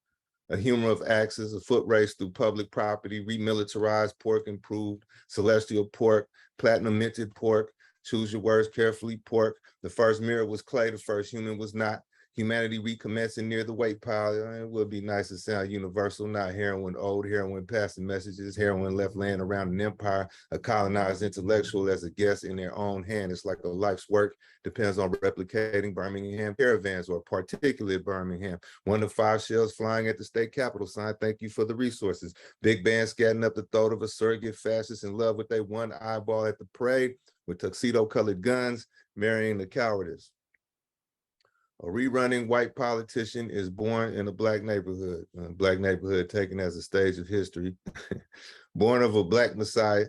a humor of axes, a foot race through public property, remilitarized, pork improved, celestial pork, platinum minted pork, choose your words carefully, pork. The first mirror was clay, the first human was not. Humanity recommencing near the weight pile. It would be nice to sound universal, not heroin, old heroin passing messages, heroin left laying around an empire, a colonized intellectual as a guest in their own hand. It's like a life's work, depends on replicating Birmingham caravans or particularly Birmingham. 1 to 5 shells flying at the state capitol sign. Thank you for the resources. Big band scatting up the throat of a surrogate fascist in love with a one eyeball at the parade with tuxedo colored guns, marrying the cowardice. A rerunning white politician is born in a black neighborhood taken as a stage of history. Born of a black messiah,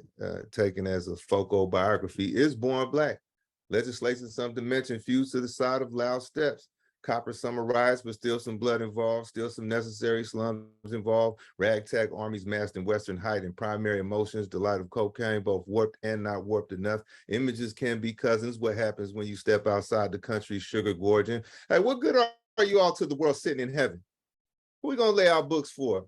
taken as a focal biography, is born black. Legislation, some dimension fused to the side of loud steps. Copper summer riots, but still some blood involved, still some necessary slums involved. Ragtag armies massed in Western height and primary emotions, delight of cocaine, both warped and not warped enough. Images can be cousins. What happens when you step outside the country's sugar gorging? Hey, what good are you all to the world sitting in heaven? Who are we gonna lay our books for?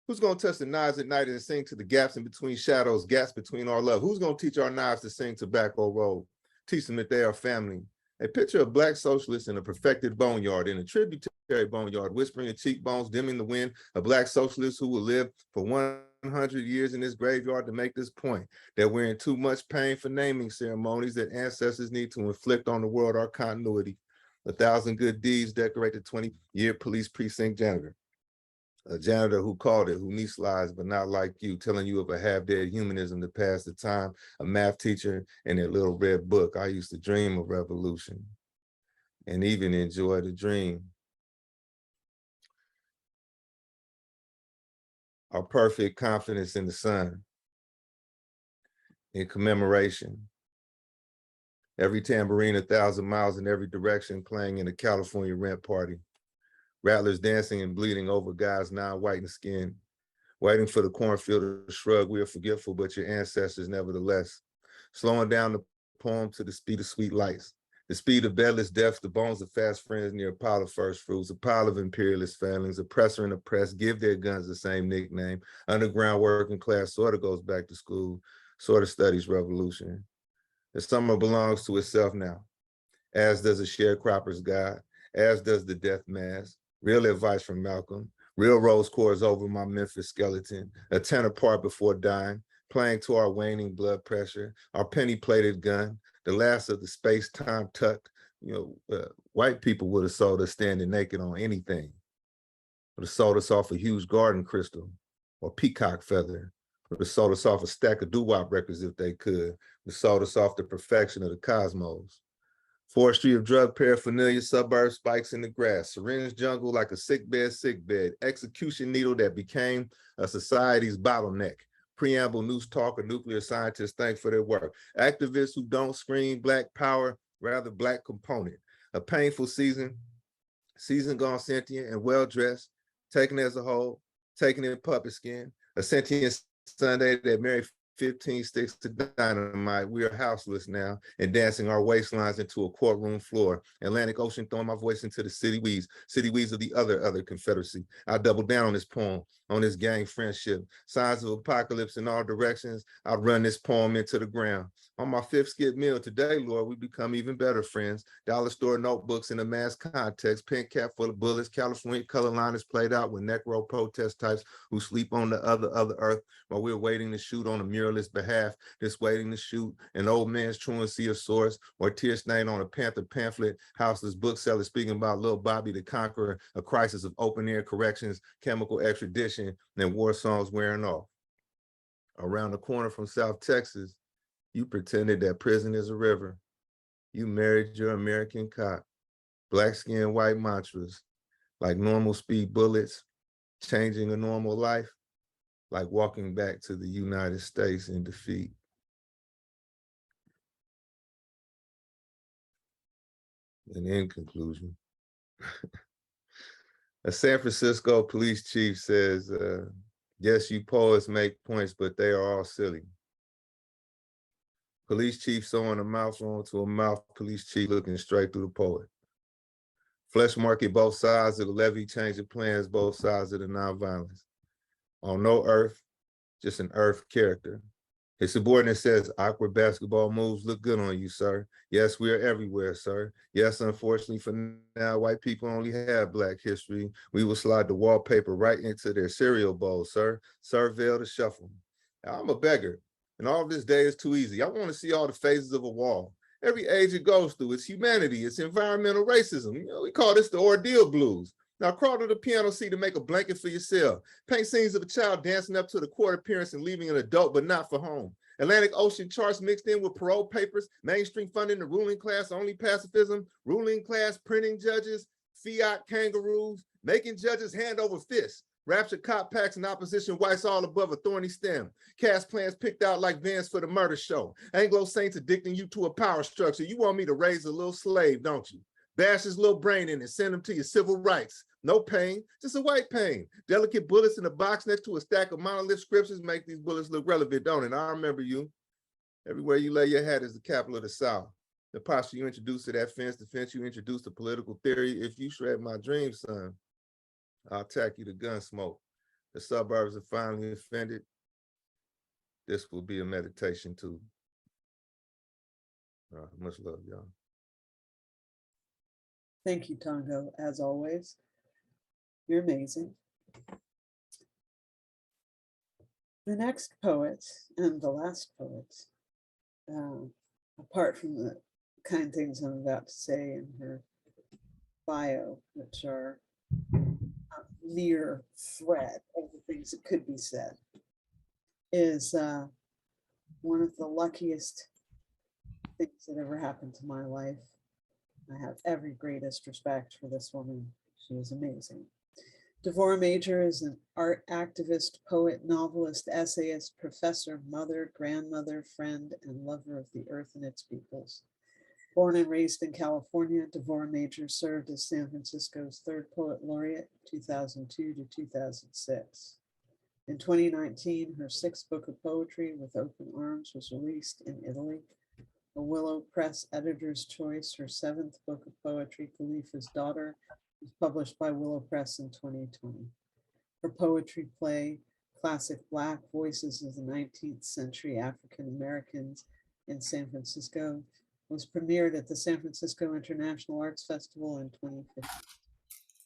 Who's gonna touch the knives at night and sing to the gaps in between shadows, gaps between our love? Who's gonna teach our knives to sing Tobacco Road? Teach them that they are family. A picture of black socialists in a perfected boneyard, in a tributary boneyard, whispering in cheekbones, dimming the wind, a black socialist who will live for 100 years in this graveyard to make this point, that we're in too much pain for naming ceremonies, that ancestors need to inflict on the world our continuity. 1,000 good deeds decorate the 20-year police precinct janitor. A janitor who called it, who knee slides, but not like you, telling you of a half-dead humanism to pass the time, a math teacher in their little red book. I used to dream of revolution and even enjoy the dream. Our perfect confidence in the sun, in commemoration. Every tambourine 1,000 miles in every direction playing in a California rent party. Rattlers dancing and bleeding over guys non-white in skin, waiting for the cornfield to shrug. We are forgetful, but your ancestors nevertheless. Slowing down the poem to the speed of sweet lights, the speed of bedless deaths, the bones of fast friends near a pile of first fruits, a pile of imperialist failings, oppressor and oppressed give their guns the same nickname. Underground working class sort of goes back to school, sort of studies revolution. The summer belongs to itself now, as does a sharecropper's guide, as does the death mask. Real advice from Malcolm. Real rose cores over my Memphis skeleton. A 10 apart before dying, playing to our waning blood pressure, our penny-plated gun, the last of the space-time tuck. White people would have sold us standing naked on anything. Would have sold us off a huge garden crystal or peacock feather. Would have sold us off a stack of doo-wop records if they could. Would have sold us off the perfection of the cosmos. Forestry of drug paraphernalia, suburb spikes in the grass, syringe jungle like a sick bed, execution needle that became a society's bottleneck. Preamble, news talker, nuclear scientists thank for their work. Activists who don't scream black power, rather black component. A painful season gone sentient and well-dressed, taken as a whole, taken in puppet skin. A sentient Sunday that married 15 sticks to dynamite. We are houseless now and dancing our waistlines into a courtroom floor. Atlantic Ocean throwing my voice into the city weeds of the other Confederacy. I double down on this poem, on this gang friendship. Signs of apocalypse in all directions. I run this poem into the ground. On my 5th skip meal today, Lord, we become even better friends. Dollar store notebooks in a mass context, pink cap full of bullets, California color line is played out with necro protest types who sleep on the other earth while we're waiting to shoot on a muralist behalf, just waiting to shoot an old man's truancy of source or tear stain on a Panther pamphlet, houseless bookseller speaking about Lil Bobby the Conqueror, a crisis of open air corrections, chemical extradition, and war songs wearing off. Around the corner from South Texas, you pretended that prison is a river. You married your American cop. Black skin, white mantras, like normal speed bullets, changing a normal life, like walking back to the United States in defeat. And in conclusion, a San Francisco police chief says, yes, you poets make points, but they are all silly. Police chief sewing a mouth onto a mouth, police chief looking straight through the poet. Flesh market both sides of the levee, changing plans, both sides of the nonviolence. On no earth, just an earth character. His subordinate says, awkward basketball moves look good on you, sir. Yes, we are everywhere, sir. Yes, unfortunately for now, white people only have Black history. We will slide the wallpaper right into their cereal bowl, sir. Surveil the shuffle. Now, I'm a beggar, and all of this day is too easy. I want to see all the phases of a wall. Every age it goes through, it's humanity, it's environmental racism. You know, we call this the ordeal blues. Now crawl to the piano seat to make a blanket for yourself. Paint scenes of a child dancing up to the court appearance and leaving an adult, but not for home. Atlantic Ocean charts mixed in with parole papers, mainstream funding the ruling class, only pacifism, ruling class printing judges, fiat kangaroos, making judges hand over fist, rapture cop packs and opposition whites all above a thorny stem, cast plans picked out like Vans for the murder show, Anglo saints addicting you to a power structure. You want me to raise a little slave, don't you? Bash his little brain in and send him to your civil rights. No pain, just a white pain. Delicate bullets in a box next to a stack of monolith scriptures make these bullets look relevant, don't it? I remember you. Everywhere you lay your hat is the capital of the South. The posture you introduced to that fence, the fence you introduced to political theory. If you shred my dreams, son, I'll tack you to gun smoke. The suburbs are finally offended. This will be a meditation too. Much love, y'all. Thank you, Tongo, as always. You're amazing. The next poet and the last poet, apart from the kind things I'm about to say in her bio, which are mere thread of the things that could be said, is one of the luckiest things that ever happened to my life. I have every greatest respect for this woman. She is amazing. Devorah Major is an art activist, poet, novelist, essayist, professor, mother, grandmother, friend, and lover of the earth and its peoples. Born and raised in California, Devorah Major served as San Francisco's third poet laureate, 2002 to 2006. In 2019, her sixth book of poetry, With Open Arms, was released in Italy. A Willow Press editor's choice, her seventh book of poetry, Khalifa's Daughter, was published by Willow Press in 2020. Her poetry play, Classic Black Voices of the 19th Century African Americans in San Francisco, was premiered at the San Francisco International Arts Festival in 2015.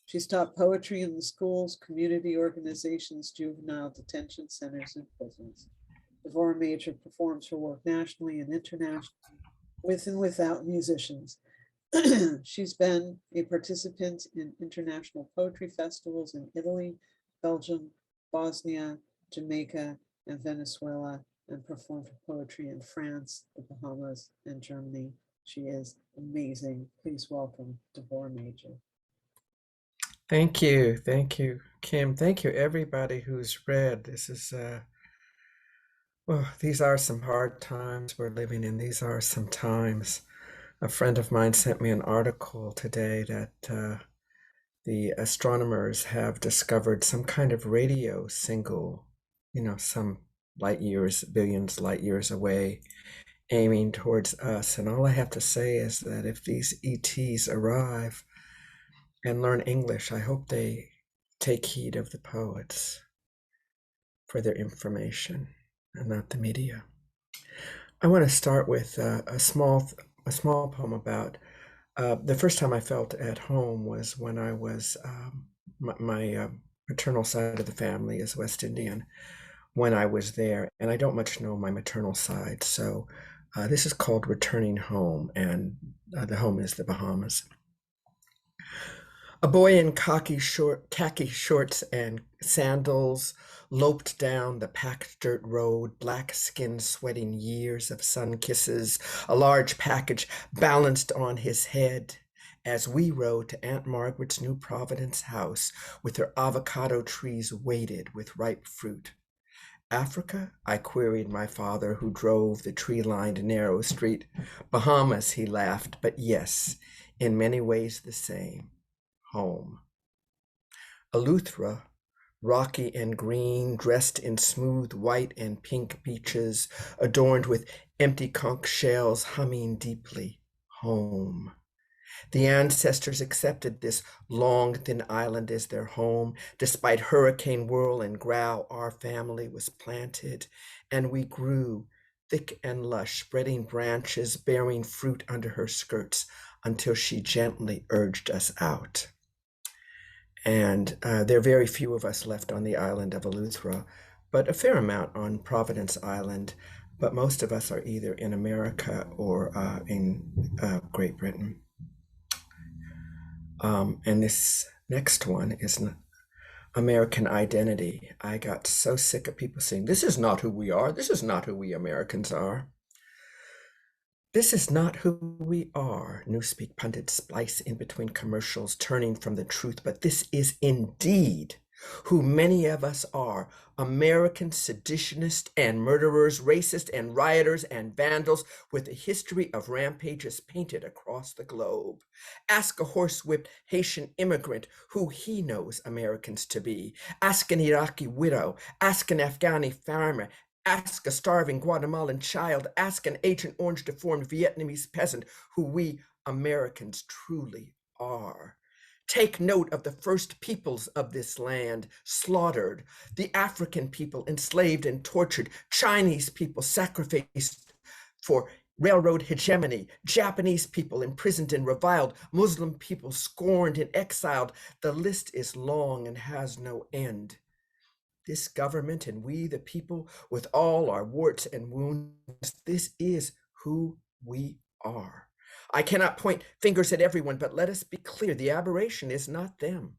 She's taught poetry in the schools, community organizations, juvenile detention centers, and prisons. Devorah Major performs her work nationally and internationally, with and without musicians. She's been a participant in international poetry festivals in Italy, Belgium, Bosnia, Jamaica, and Venezuela, and performed her poetry in France, the Bahamas, and Germany. She is amazing. Please welcome Devorah Major. Thank you, Kim. Thank you, everybody who's read. This is, well, these are some hard times we're living in. These are some times. A friend of mine sent me an article today that the astronomers have discovered some kind of radio signal, some light years, billions light years away, aiming towards us. And all I have to say is that if these ETs arrive and learn English, I hope they take heed of the poets for their information and not the media. I want to start with a small poem about the first time I felt at home was when I was, my maternal side of the family is West Indian, when I was there, and I don't much know my maternal side. So this is called Returning Home, and the home is the Bahamas. A boy in khaki shorts and sandals loped down the packed dirt road, black skin sweating years of sun kisses, a large package balanced on his head as we rode to Aunt Margaret's New Providence house with her avocado trees weighted with ripe fruit. Africa? I queried my father, who drove the tree-lined narrow street. Bahamas, he laughed, but yes, in many ways the same. Home. Eleuthera, rocky and green, dressed in smooth white and pink beaches, adorned with empty conch shells, humming deeply. Home. The ancestors accepted this long, thin island as their home. Despite hurricane whirl and growl, our family was planted, and we grew thick and lush, spreading branches, bearing fruit under her skirts until she gently urged us out. And there are very few of us left on the island of Eleuthera, but a fair amount on Providence Island. But most of us are either in America or in Great Britain. And this next one is American identity. I got so sick of people saying, this is not who we are. This is not who we Americans are. This is not who we are. Newspeak pundits splice in between commercials, turning from the truth. But this is indeed who many of us are. American seditionists and murderers, racists and rioters and vandals with a history of rampages painted across the globe. Ask a horsewhipped Haitian immigrant who he knows Americans to be. Ask an Iraqi widow. Ask an Afghani farmer. Ask a starving Guatemalan child. Ask an Agent Orange deformed Vietnamese peasant who we Americans truly are. Take note of the first peoples of this land slaughtered, the African people enslaved and tortured, Chinese people sacrificed for railroad hegemony, Japanese people imprisoned and reviled, Muslim people scorned and exiled. The list is long and has no end. This government and we, the people, with all our warts and wounds, this is who we are. I cannot point fingers at everyone, but let us be clear, the aberration is not them.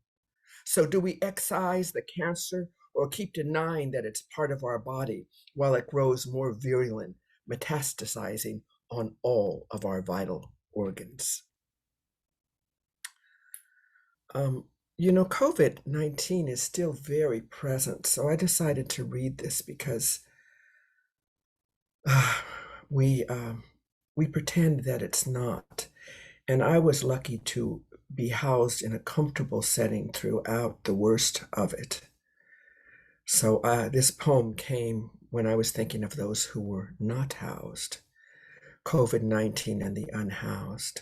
So do we excise the cancer or keep denying that it's part of our body while it grows more virulent, metastasizing on all of our vital organs? You know, COVID-19 is still very present, so I decided to read this because we pretend that it's not. And I was lucky to be housed in a comfortable setting throughout the worst of it. So this poem came when I was thinking of those who were not housed, COVID-19 and the unhoused.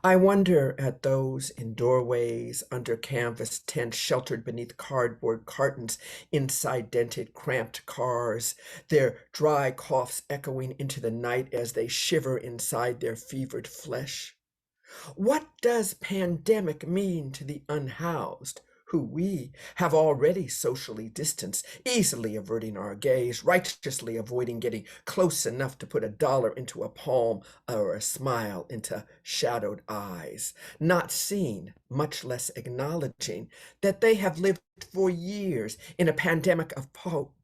I wonder at those in doorways, under canvas tents, sheltered beneath cardboard cartons, inside dented, cramped cars, their dry coughs echoing into the night as they shiver inside their fevered flesh. What does pandemic mean to the unhoused, who we have already socially distanced, easily averting our gaze, righteously avoiding getting close enough to put a dollar into a palm or a smile into shadowed eyes, not seeing, much less acknowledging, that they have lived for years in a pandemic of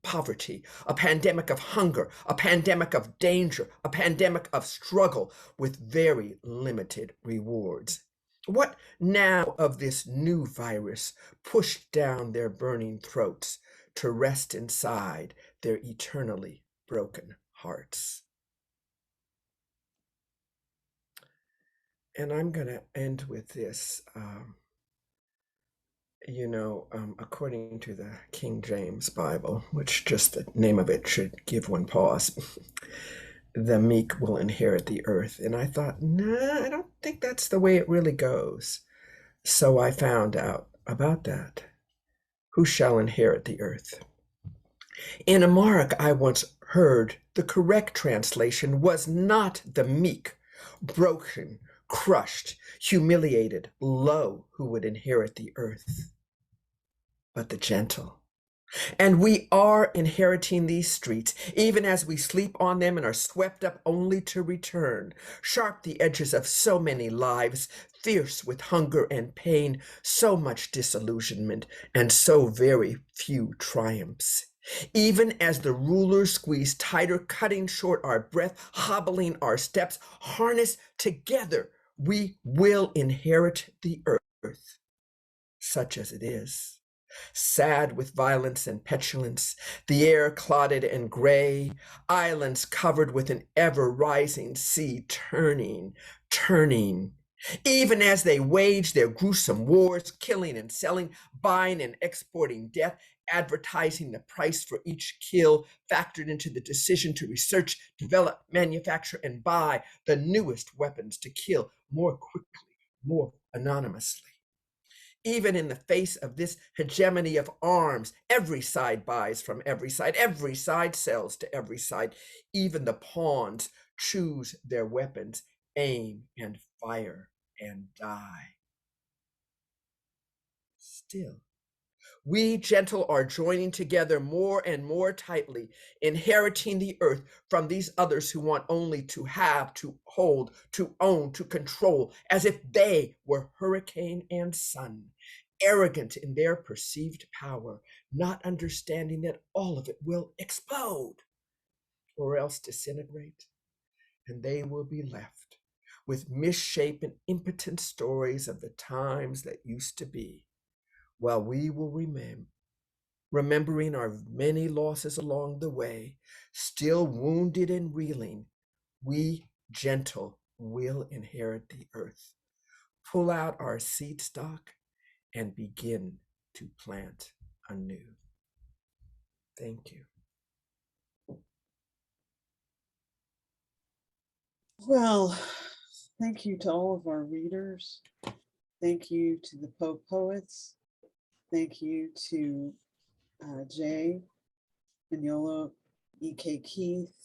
poverty, a pandemic of hunger, a pandemic of danger, a pandemic of struggle with very limited rewards. What now of this new virus pushed down their burning throats to rest inside their eternally broken hearts? And I'm going to end with this. According to the King James Bible, which just the name of it should give one pause, the meek will inherit the earth. And I thought, nah, I don't think that's the way it really goes. So I found out about that. Who shall inherit the earth? In Amharic, I once heard the correct translation was not the meek, broken, crushed, humiliated, low who would inherit the earth, but the gentle. And we are inheriting these streets, even as we sleep on them and are swept up only to return. Sharp the edges of so many lives, fierce with hunger and pain, so much disillusionment, and so very few triumphs. Even as the rulers squeeze tighter, cutting short our breath, hobbling our steps, harnessed together, we will inherit the earth, such as it is. Sad with violence and petulance, the air clouded and gray, islands covered with an ever-rising sea turning. Even as they wage their gruesome wars, killing and selling, buying and exporting death, advertising the price for each kill, factored into the decision to research, develop, manufacture, and buy the newest weapons to kill more quickly, more anonymously. Even in the face of this hegemony of arms, every side buys from every side sells to every side. Even the pawns choose their weapons, aim and fire and die. Still, we gentle are joining together more and more tightly, inheriting the earth from these others who want only to have, to hold, to own, to control, as if they were hurricane and sun, arrogant in their perceived power, not understanding that all of it will explode or else disintegrate, and they will be left with misshapen, impotent stories of the times that used to be, while we will remembering our many losses along the way, still wounded and reeling, we gentle will inherit the earth, pull out our seed stock, and begin to plant anew. Thank you. Well, thank you to all of our readers. Thank you to the poets. Thank you to J Spagnolo, E.K. Keith,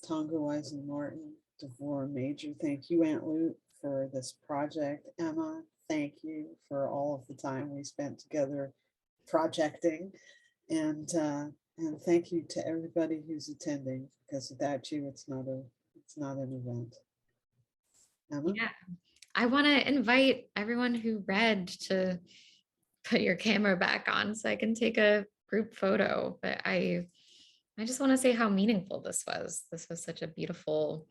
Tongo Eisen-Martin, Devora Major. Thank you, Aunt Lute, for this project. Emma, thank you for all of the time we spent together projecting. And thank you to everybody who's attending, because without you, it's not an event. Emma? Yeah, I want to invite everyone who read to put your camera back on so I can take a group photo. But I just want to say how meaningful this was. This was such a beautiful,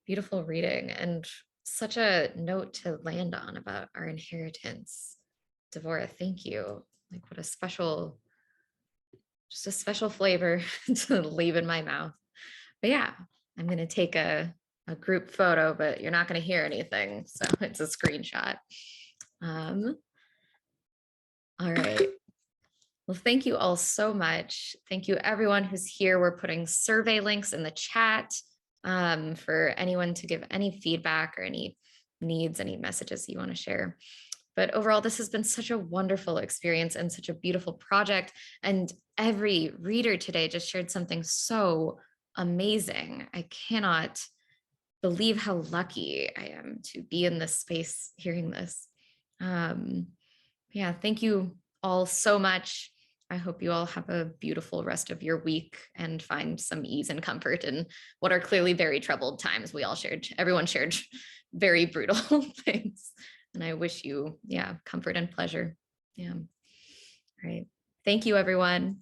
beautiful reading and such a note to land on about our inheritance. Devora, thank you. Like, what a special, just a special flavor to leave in my mouth. But yeah, I'm going to take a group photo, but you're not going to hear anything. So it's a screenshot. All right. Well, thank you all so much. Thank you everyone who's here. We're putting survey links in the chat for anyone to give any feedback or any needs, any messages you want to share. But overall, this has been such a wonderful experience and such a beautiful project. And every reader today just shared something so amazing. I cannot believe how lucky I am to be in this space hearing this. Yeah, thank you all so much. I hope you all have a beautiful rest of your week and find some ease and comfort in what are clearly very troubled times. Everyone shared very brutal things. And I wish you, yeah, comfort and pleasure. Yeah. All right. Thank you, everyone.